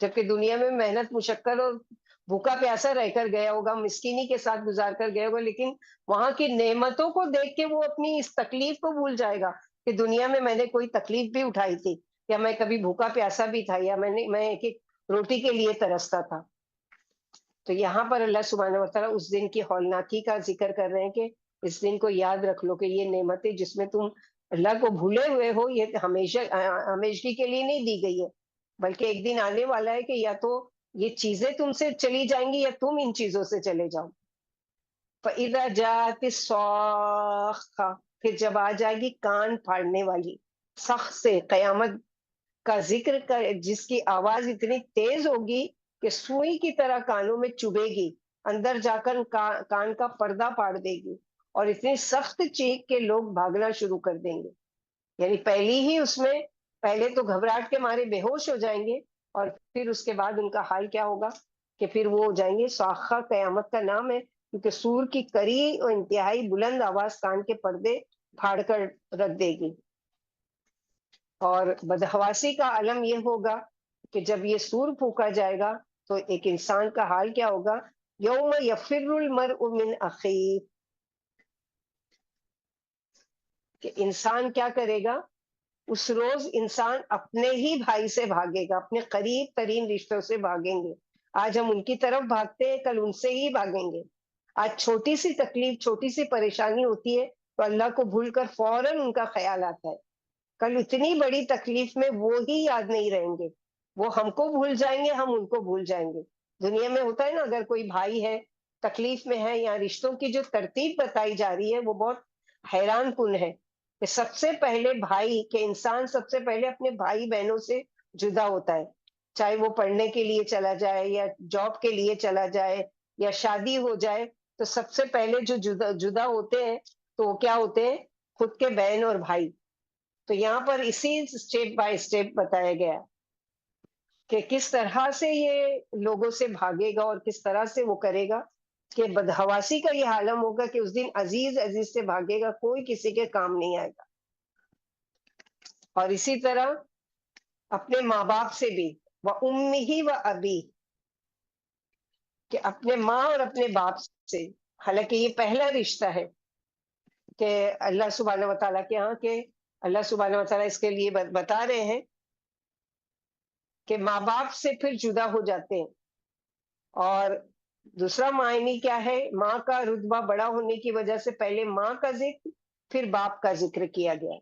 جبکہ دنیا میں محنت مشقت اور بھوکا پیاسا رہ کر گیا ہوگا، مسکینی کے ساتھ گزار کر گیا ہوگا، لیکن وہاں کی نعمتوں کو دیکھ کے وہ اپنی اس تکلیف کو بھول جائے گا کہ دنیا میں نے کوئی تکلیف بھی اٹھائی تھی، یا میں کبھی بھوکا پیاسا بھی تھا، یا میں ایک ایک روٹی کے لیے ترستا تھا۔ تو یہاں پر اللہ سبحانہ و تعالیٰ اس دن کی ہولناکی کا ذکر کر رہے ہیں کہ اس دن کو یاد رکھ لو کہ یہ نعمتیں جس میں تم اللہ کو بھولے ہوئے ہو، یہ ہمیشہ ہمیشگی کے لیے نہیں دی گئی ہے، بلکہ ایک دن آنے والا ہے کہ یا تو یہ چیزیں تم سے چلی جائیں گی یا تم ان چیزوں سے چلے جاؤ۔ فَإِذَا جَاءَتِ الصَّاخَّةُ، پھر جب آ جائے گی کان پھاڑنے والی، سخت سے قیامت کا ذکر کر، جس کی آواز اتنی تیز ہوگی کہ سوئی کی طرح کانوں میں چبھے گی، اندر جا کر کان کا پردہ پاڑ دے گی، اور اتنی سخت چیخ کے لوگ بھاگنا شروع کر دیں گے۔ یعنی پہلی ہی اس میں پہلے تو گھبراہٹ کے مارے بے ہوش ہو جائیں گے، اور پھر اس کے بعد ان کا حال کیا ہوگا کہ پھر وہ ہو جائیں گے صاخہ، قیامت کا نام ہے کیونکہ سور کی کری اور انتہائی بلند آواز کان کے پردے پھاڑ کر رکھ دے گی۔ اور بدحواسی کا علم یہ ہوگا کہ جب یہ سور پھونکا جائے گا تو ایک انسان کا حال کیا ہوگا، یوم یفر المرء من اخیہ، کہ انسان کیا کرے گا، اس روز انسان اپنے ہی بھائی سے بھاگے گا، اپنے قریب ترین رشتوں سے بھاگیں گے۔ آج ہم ان کی طرف بھاگتے ہیں، کل ان سے ہی بھاگیں گے۔ آج چھوٹی سی تکلیف، چھوٹی سی پریشانی ہوتی ہے تو اللہ کو بھول کر فوراً ان کا خیال آتا ہے، کل اتنی بڑی تکلیف میں وہ ہی یاد نہیں رہیں گے، وہ ہم کو بھول جائیں گے، ہم ان کو بھول جائیں گے۔ دنیا میں ہوتا ہے نا، اگر کوئی بھائی ہے تکلیف میں ہے، یا رشتوں کی جو ترتیب بتائی جا رہی ہے وہ بہت حیران کن ہے کہ سب سے پہلے بھائی، کہ انسان سب سے پہلے اپنے بھائی بہنوں سے جدا ہوتا ہے، چاہے وہ پڑھنے کے لیے چلا جائے یا جاب کے لیے چلا جائے یا شادی ہو جائے، تو سب سے پہلے جو جدا ہوتے ہیں تو وہ کیا ہوتے ہیں، خود کے بہن اور بھائی۔ تو یہاں پر اسی اسٹیپ بائی اسٹیپ بتایا گیا کہ کس طرح سے یہ لوگوں سے بھاگے گا اور کس طرح سے وہ کرے گا، کہ بدحواسی کا یہ عالم ہوگا کہ اس دن عزیز عزیز سے بھاگے گا، کوئی کسی کے کام نہیں آئے گا۔ اور اسی طرح اپنے ماں باپ سے بھی، وَأُمِّهِ وَأَبِيهِ، کہ اپنے ماں اور اپنے باپ سے، حالانکہ یہ پہلا رشتہ ہے کہ اللہ سبحانہ و تعالیٰ کے ہاں، کہ اللہ سبحانہ و تعالیٰ اس کے لیے بتا رہے ہیں کہ ماں باپ سے پھر جدا ہو جاتے ہیں۔ اور دوسرا معنی کیا ہے، ماں کا رتبہ بڑا ہونے کی وجہ سے پہلے ماں کا ذکر پھر باپ کا ذکر کیا گیا،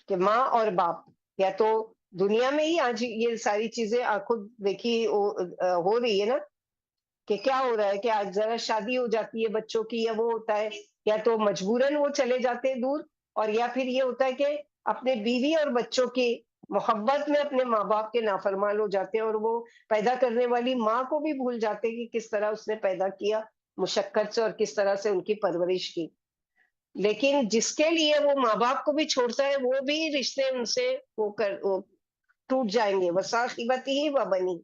کہ ماں اور باپ، یا تو دنیا میں ہی آج یہ ساری چیزیں خود دیکھی ہو رہی ہے نا، کہ کیا ہو رہا ہے کہ آج ذرا شادی ہو جاتی ہے بچوں کی، یا وہ ہوتا ہے، یا تو مجبوراً وہ چلے جاتے ہیں دور، اور یا پھر یہ ہوتا ہے کہ اپنے بیوی اور بچوں کی محبت میں اپنے ماں باپ کے نافرمان ہو جاتے ہیں، اور وہ پیدا کرنے والی ماں کو بھی بھول جاتے ہیں کہ کس طرح اس نے پیدا کیا مشقت سے، اور کس طرح سے ان کی پرورش کی۔ لیکن جس کے لیے وہ ماں باپ کو بھی چھوڑتا ہے، وہ بھی رشتے ان سے وہ ٹوٹ جائیں گے، وَصَاحِبَتِهِ وَبَنِيهِ۔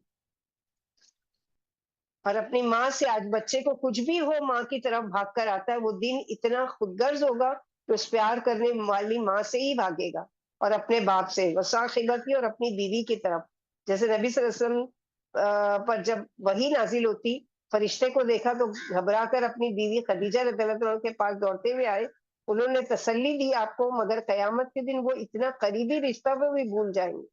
اور اپنی ماں سے، آج بچے کو کچھ بھی ہو ماں کی طرف بھاگ کر آتا ہے، وہ دن اتنا خود غرض ہوگا کہ اس پیار کرنے والی ماں سے ہی بھاگے گا، اور اپنے باپ سے، وصاحبتی، اور اپنی بیوی کی طرف۔ جیسے نبی صلی اللہ علیہ وسلم پر جب وحی نازل ہوتی، فرشتے کو دیکھا تو گھبرا کر اپنی بیوی خدیجہ رضی اللہ عنہ کے پاس دوڑتے ہوئے آئے، انہوں نے تسلی دی آپ کو، مگر قیامت کے دن وہ اتنا قریبی رشتہ وہ بھی بھول جائیں گے۔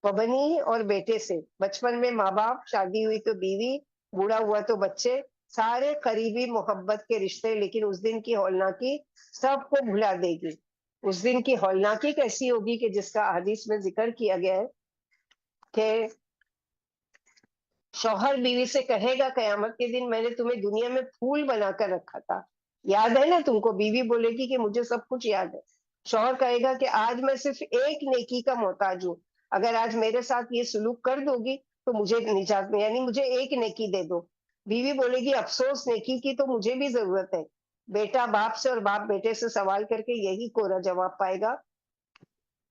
وبنی، اور بیٹے سے، بچپن میں ماں باپ، شادی ہوئی تو بیوی، بوڑھا ہوا تو بچے، سارے قریبی محبت کے رشتے، لیکن اس دن کی ہولناکی سب کو بھلا دے گی۔ اس دن کی ہولناکی کیسی ہوگی کہ جس کا حدیث میں ذکر کیا گیا ہے کہ شوہر بیوی سے کہے گا قیامت کے دن، میں نے تمہیں دنیا میں پھول بنا کر رکھا تھا، یاد ہے نا تم کو؟ بیوی بولے گی کہ مجھے سب کچھ یاد ہے۔ شوہر کہے گا کہ آج میں صرف ایک نیکی کا محتاج ہوں، اگر آج میرے ساتھ یہ سلوک کر دو گی تو مجھے نجات میں، یعنی مجھے ایک نیکی دے دو۔ بیوی بولے گی افسوس، نیکی کی تو مجھے بھی ضرورت ہے۔ بیٹا باپ سے اور باپ بیٹے سے سوال کر کے یہی کوڑا جواب پائے گا۔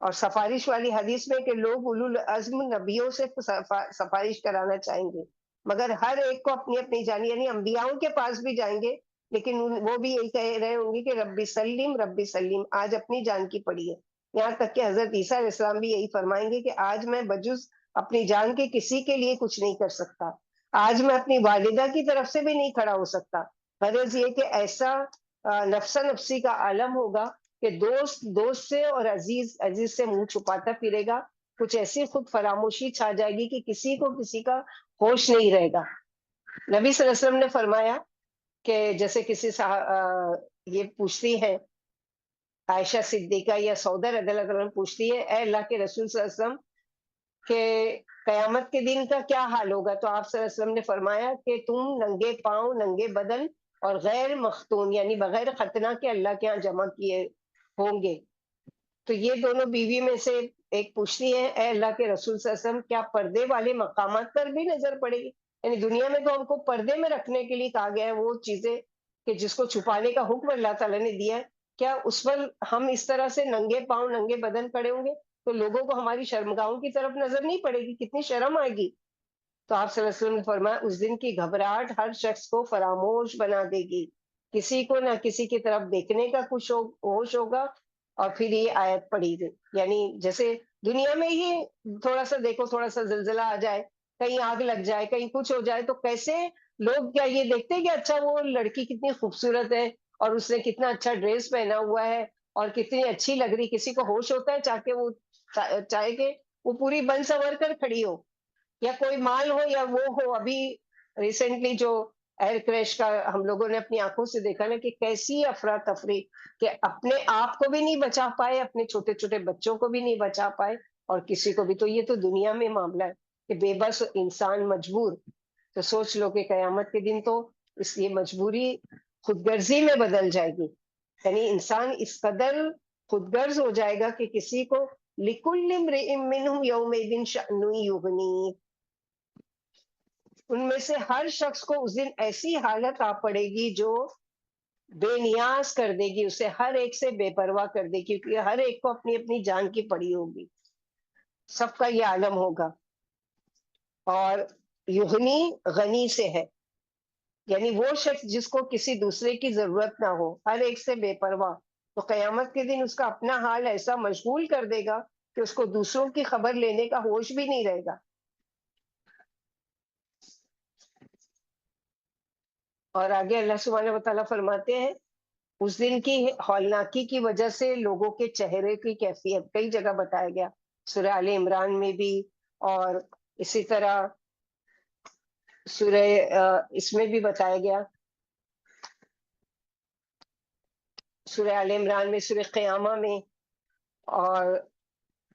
اور سفارش والی حدیث میں کہ لوگ اولو العزم نبیوں سے سفارش کرانا چاہیں گے، مگر ہر ایک کو اپنی اپنی جانی، یعنی انبیاؤں کے پاس بھی جائیں گے، لیکن وہ بھی یہی کہہ رہے ہوں گے کہ ربی سلیم ربی سلیم، آج اپنی جان کی پڑی ہے۔ یہاں تک کہ حضرت عیسیٰ علیہ السلام بھی یہی فرمائیں گے کہ آج میں بجز اپنی جان کے کسی کے لیے کچھ نہیں کر سکتا. آج میں اپنی والدہ کی طرف سے بھی نہیں کھڑا ہو سکتا. غرض یہ کہ ایسا نفسا نفسی کا عالم ہوگا کہ دوست دوست سے اور عزیز عزیز سے منہ چھپاتا پھرے گا. کچھ ایسی خود فراموشی چھا جائے گی کہ کسی کو کسی کا ہوش نہیں رہے گا. نبی صلی اللہ علیہ وسلم نے فرمایا کہ جیسے کسی یہ پوچھتی ہے عائشہ صدیقہ یا سودا رضی اللہ تعالیٰ عنہ پوچھتی ہے اے اللہ کے رسول صلی اللہ علیہ وسلم کہ قیامت کے دن کا کیا حال ہوگا؟ تو آپ صلی اللہ علیہ وسلم نے فرمایا کہ تم ننگے پاؤں ننگے بدن اور غیر مختون یعنی بغیر ختنہ کے اللہ کے ہاں جمع کیے ہوں گے. تو یہ دونوں بیوی میں سے ایک پوچھتی ہے اے اللہ کے رسول صلی اللہ علیہ وسلم کیا پردے والے مقامات پر بھی نظر پڑے گی؟ یعنی دنیا میں تو ہم کو پردے میں رکھنے کے لیے کہا گیا ہے وہ چیزیں کہ جس کو چھپانے کا حکم اللہ تعالیٰ نے دیا ہے. کیا اس پر ہم اس طرح سے ننگے پاؤں ننگے بدن کھڑے ہوں گے تو لوگوں کو ہماری شرمگاہوں کی طرف نظر نہیں پڑے گی؟ کتنی شرم آئے گی. تو آپ صلی اللہ علیہ وسلم نے فرمایا اس دن کی گھبراہٹ ہر شخص کو فراموش بنا دے گی. کسی کو نہ کسی کی طرف دیکھنے کا کچھ ہوش ہوگا. اور پھر یہ آیت پڑھی گئی یعنی جیسے دنیا میں ہی تھوڑا سا دیکھو تھوڑا سا زلزلہ آ جائے کہیں آگ لگ جائے کہیں کچھ ہو جائے تو کیسے لوگ کیا یہ دیکھتے کہ اچھا وہ لڑکی کتنی خوبصورت ہے اور اس نے کتنا اچھا ڈریس پہنا ہوا ہے اور کتنی اچھی لگ رہی. کسی کو ہوش ہوتا ہے چاہے کہ وہ پوری بن سنور کر کھڑی ہو یا کوئی مال ہو یا وہ ہو. ابھی ریسنٹلی جو ایئر کریش کا ہم لوگوں نے اپنی آنکھوں سے دیکھا نا کہ کیسی افراتفری کہ اپنے آپ کو بھی نہیں بچا پائے اپنے چھوٹے چھوٹے بچوں کو بھی نہیں بچا پائے اور کسی کو بھی. تو یہ تو دنیا میں معاملہ ہے کہ بے بس انسان مجبور. تو سوچ لو کہ قیامت کے دن تو اس لیے مجبوری خود غرضی میں بدل جائے گی. یعنی انسان اس قدر خود غرض ہو جائے گا کہ کسی کو لِكُلِّ امْرِئٍ مِّنْهُمْ يَوْمَئِذٍ شَأْنٌ يُغْنِيهِ ان میں سے ہر شخص کو اس دن ایسی حالت آ پڑے گی جو بے نیاز کر دے گی اسے ہر ایک سے بے پرواہ کر دے گی کیونکہ ہر ایک کو اپنی اپنی جان کی پڑی ہوگی. سب کا یہ عالم ہوگا. اور یغنی غنی سے ہے یعنی وہ شخص جس کو کسی دوسرے کی ضرورت نہ ہو ہر ایک سے بے پرواہ. تو قیامت کے دن اس کا اپنا حال ایسا مشغول کر دے گا کہ اس کو دوسروں کی خبر لینے کا ہوش بھی نہیں رہے گا. اور آگے اللہ سبحانہ و تعالیٰ فرماتے ہیں اس دن کی ہولناکی کی وجہ سے لوگوں کے چہرے کی کیفیت کئی جگہ بتایا گیا سورہ آل عمران میں بھی اور اسی طرح سورہ اس میں بھی بتایا گیا سورہ آل عمران میں سورہ قیامہ میں اور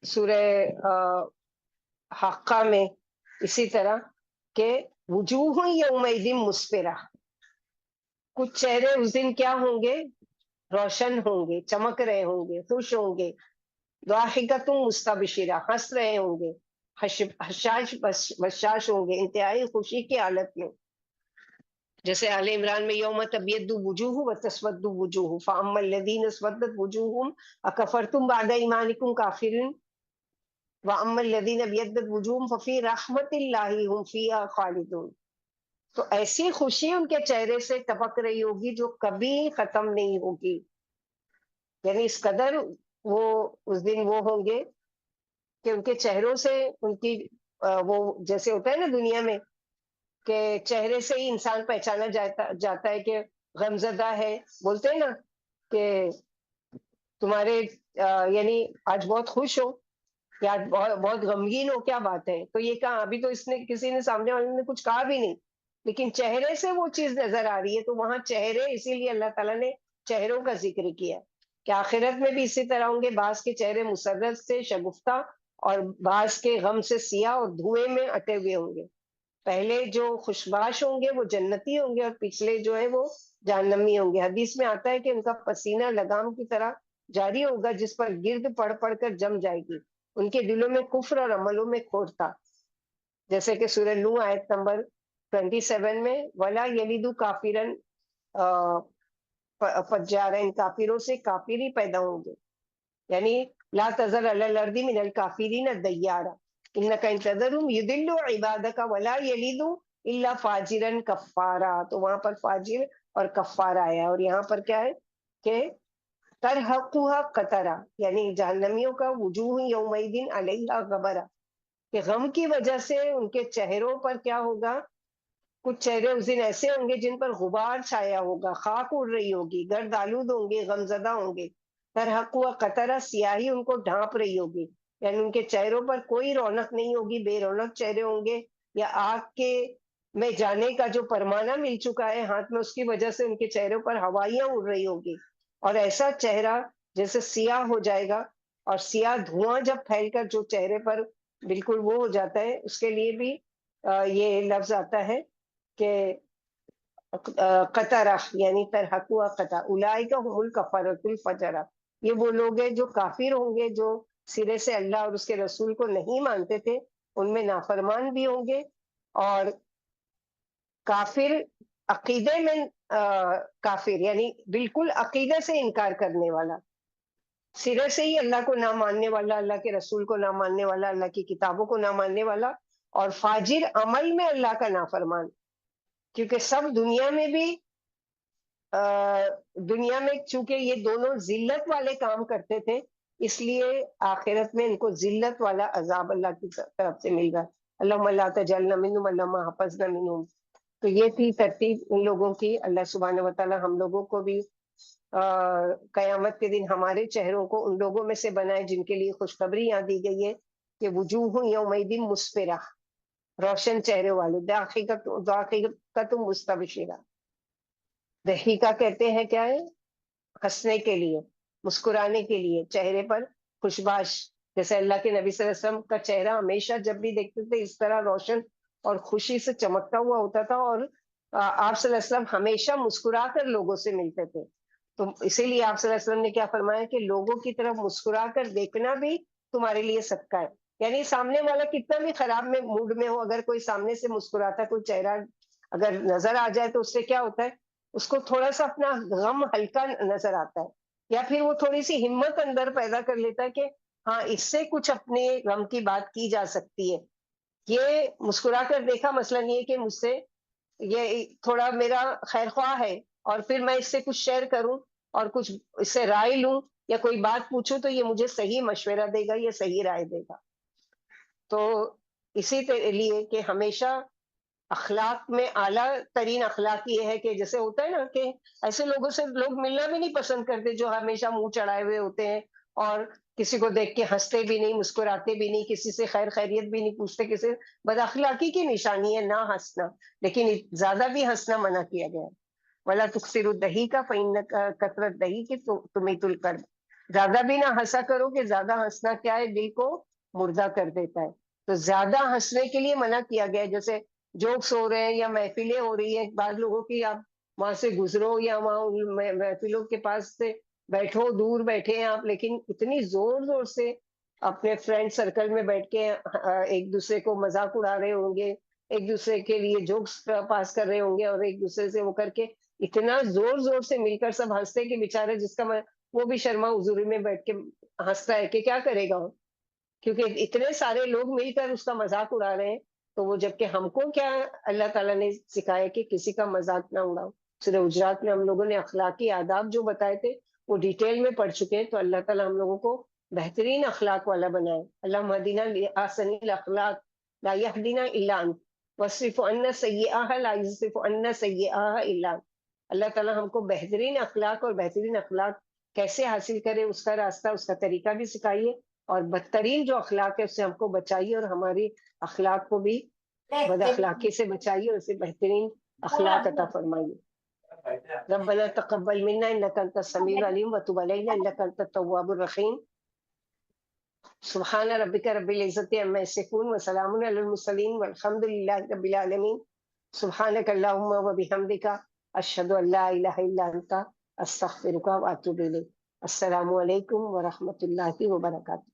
سورہ حقہ میں اسی طرح کہ وجوہ یومئذ مسفرہ کچھ چہرے اس دن کیا ہوں گے روشن ہوں گے چمک رہے ہوں گے خوش ہوں گے ضاحکۃ مستبشرہ ہنس رہے ہوں گے حشاش بشاش ہوں گے انتہائی خوشی کی حالت میں. جیسے آل عمران میں یوم تبیض وجوہ وتسود وجوہ فاما الذین اسودت وجوہہم اکفرتم بعد ایمانکم کافرون واما الذین ابیضت وجوہہم ففی رحمت اللہ ہم فیہا خالدون. تو ایسی خوشی ان کے چہرے سے ٹپک رہی ہوگی جو کبھی ختم نہیں ہوگی. یعنی اس قدر وہ اس دن وہ ہوں گے کہ ان کے چہروں سے ان کی وہ جیسے ہوتا ہے نا دنیا میں کہ چہرے سے ہی انسان پہچانا جاتا ہے کہ غمزدہ ہے. بولتے ہیں نا کہ تمہارے یعنی آج بہت خوش ہو یا آج بہت غمگین ہو کیا بات ہے. تو یہ کہا ابھی تو اس نے کسی نے سامنے والے نے کچھ کہا بھی نہیں لیکن چہرے سے وہ چیز نظر آ رہی ہے. تو وہاں چہرے اسی لیے اللہ تعالیٰ نے چہروں کا ذکر کیا کہ آخرت میں بھی اسی طرح ہوں گے. بعض کے چہرے مسرت سے شگفتہ اور بعض کے غم سے سیاہ اور دھوئیں میں اٹے ہوئے ہوں گے. پہلے جو خوشباش ہوں گے وہ جنتی ہوں گے اور پچھلے جو ہے وہ جہنمی ہوں گے. حدیث میں آتا ہے کہ ان کا پسینہ لگام کی طرح جاری ہوگا جس پر گرد پڑ پڑ کر جم جائے گی. ان کے دلوں میں کفر اور عملوں میں کھوٹ تھا جیسے کہ سورہ نوح آیت نمبر 27 میں ولا یلد کافرن فجارا ان کافروں سے کافر ہی پیدا ہوں گے. یعنی لا تذر علی الارض من الکافرین دیارا انک ان تذرهم یضلوا عبادک ولا یلدوا الا فاجرا کفارا. تو وہاں پر فاجر اور کفار آیا اور یہاں پر کیا ہے کہ ترحقها قطرا یعنی جہنمیوں کا وجوہ یومئذ علیہا غبرہ کہ غم کی وجہ سے ان کے چہروں پر کیا ہوگا، کچھ چہرے اس دن ایسے ہوں گے جن پر غبار چھایا ہوگا، خاک اڑ رہی ہوگی، گرد آلود ہوں گے، غمزدہ ہوں گے، ترحق ہوا قطرہ سیاہی ان کو ڈھانپ رہی ہوگی، یعنی ان کے چہروں پر کوئی رونق نہیں ہوگی، بے رونق چہرے ہوں گے، یا آگ کے میں جانے کا جو پرمانہ مل چکا ہے ہاتھ میں، اس کی وجہ سے ان کے چہروں پر ہوائیاں اڑ رہی ہوگی، اور ایسا چہرہ جیسے سیاہ ہو جائے گا، اور سیاہ دھواں جب پھیل کر جو چہرے پر بالکل وہ ہو جاتا ہے، اس کے لیے بھی یہ لفظ آتا ہے کہ قطرہ، یعنی ترحقوا قطع اولئک هم الکفرۃ الفجرہ، یہ وہ لوگ ہیں جو کافر ہوں گے، جو سرے سے اللہ اور اس کے رسول کو نہیں مانتے تھے، ان میں نافرمان بھی ہوں گے، اور کافر عقیدے میں کافر یعنی بالکل عقیدے سے انکار کرنے والا، سرے سے ہی اللہ کو نہ ماننے والا، اللہ کے رسول کو نہ ماننے والا، اللہ کی کتابوں کو نہ ماننے والا، اور فاجر عمل میں اللہ کا نافرمان، کیونکہ سب دنیا میں بھی دنیا میں چونکہ یہ دونوں ذلت والے کام کرتے تھے، اس لیے آخرت میں ان کو ذلت والا عذاب اللہ کی طرف سے مل گا۔ اللہم لا تجعلنا منہم اللہم حفظنا منہم۔ تو یہ تھی ترتیب ان لوگوں کی۔ اللہ سبحانہ وتعالی ہم لوگوں کو بھی قیامت کے دن ہمارے چہروں کو ان لوگوں میں سے بنائے جن کے لیے خوشخبری یہاں دی گئی ہے کہ وجوہ یومئذ مسفرہ، روشن چہرے والے، ضاحکۃ مستبشرہ۔ ضحیکہ کہتے ہیں کیا ہے؟ ہنسنے کے لیے، مسکرانے کے لیے، چہرے پر خوشباش، جیسے اللہ کے نبی صلی اللہ علیہ وسلم کا چہرہ ہمیشہ جب بھی دیکھتے تھے اس طرح روشن اور خوشی سے چمکتا ہوا ہوتا تھا، اور آپ صلی اللہ علیہ وسلم ہمیشہ مسکرا کر لوگوں سے ملتے تھے، تو اسی لیے آپ صلی اللہ علیہ وسلم نے کیا فرمایا کہ لوگوں کی طرف مسکرا کر دیکھنا بھی تمہارے لیے صدقہ ہے، یعنی سامنے والا کتنا بھی خراب میں موڈ میں ہو، اگر کوئی سامنے سے مسکراتا کوئی چہرہ اگر نظر آ جائے تو اس سے کیا ہوتا ہے، اس کو تھوڑا سا اپنا غم ہلکا نظر آتا ہے، یا پھر وہ تھوڑی سی ہمت اندر پیدا کر لیتا ہے کہ ہاں اس سے کچھ اپنے غم کی بات کی جا سکتی ہے، یہ مسکرا کر دیکھا، مثلا یہ کہ مجھ سے یہ تھوڑا میرا خیر خواہ ہے، اور پھر میں اس سے کچھ شیئر کروں اور کچھ اس سے رائے لوں یا کوئی بات پوچھوں تو یہ مجھے صحیح مشورہ دے گا، یہ صحیح رائے دے گا۔ تو اسی لیے کہ ہمیشہ اخلاق میں اعلیٰ ترین اخلاق یہ ہے کہ جیسے ہوتا ہے نا کہ ایسے لوگوں سے لوگ ملنا بھی نہیں پسند کرتے جو ہمیشہ منہ چڑھائے ہوئے ہوتے ہیں، اور کسی کو دیکھ کے ہنستے بھی نہیں، مسکراتے بھی نہیں، کسی سے خیر خیریت بھی نہیں پوچھتے، کسی بد اخلاقی کی نشانی ہے نہ ہنسنا، لیکن زیادہ بھی ہنسنا منع کیا گیا ہے۔ ولا تکثروا الضحیک فإن کثرت الضحیک تمیت القلب، زیادہ بھی نہ ہنسا کرو کہ زیادہ ہنسنا کیا ہے، دل کو مردہ کر دیتا ہے، تو زیادہ ہنسنے کے لیے منع کیا گیا ہے۔ جیسے جوکس ہو رہے ہیں یا محفلیں ہو رہی ہیں بعض لوگوں کی، آپ وہاں سے گزرو یا وہاں محفلوں کے پاس سے بیٹھو، دور بیٹھے ہیں آپ، لیکن اتنی زور زور سے اپنے فرینڈ سرکل میں بیٹھ کے ایک دوسرے کو مذاق اڑا رہے ہوں گے، ایک دوسرے کے لیے جوکس پاس کر رہے ہوں گے، اور ایک دوسرے سے وہ کر کے اتنا زور زور سے مل کر سب ہنستے کہ بےچارے جس کا وہ بھی شرما حضوری میں بیٹھ کے ہنستا ہے کہ کیا کرے گا وہ، کیونکہ اتنے سارے لوگ مل کر اس کا مذاق اڑا رہے ہیں، تو وہ جبکہ ہم کو کیا اللہ تعالیٰ نے سکھایا کہ کسی کا مذاق نہ اڑاؤ۔ سورہ حجرات میں ہم لوگوں نے اخلاقی آداب جو بتائے تھے وہ ڈیٹیل میں پڑھ چکے ہیں، تو اللہ تعالیٰ ہم لوگوں کو بہترین اخلاق والا بنائے۔ اللہم اہدنا لأحسن الاخلاق لا یہدینا الا انت واصرف عنا سیئہا لا یصرف عنا سیئہا الا انت۔ اللہ تعالیٰ ہم کو بہترین اخلاق اور بہترین اخلاق کیسے حاصل کرے اس کا راستہ، اس کا طریقہ بھی سکھائیے، اور بدترین جو اخلاق ہے اس سے ہم کو بچائیے، اور ہماری اخلاق کو بھی بد اخلاقی سے بچائیے، اور اسے بہترین اخلاق عطا فرمائیے۔ ربنا تقبل منا انك انت السميع العليم وتب علينا انك انت التواب الرحيم۔ سبحان ربك رب العزة عما يصفون وسلام على المرسلين والحمد لله رب العالمين۔ سبحانك اللهم وبحمدك اشهد ان لا اله الا انت استغفرك واتوب اليك۔ السلام علیکم ورحمۃ اللہ وبرکاتہ۔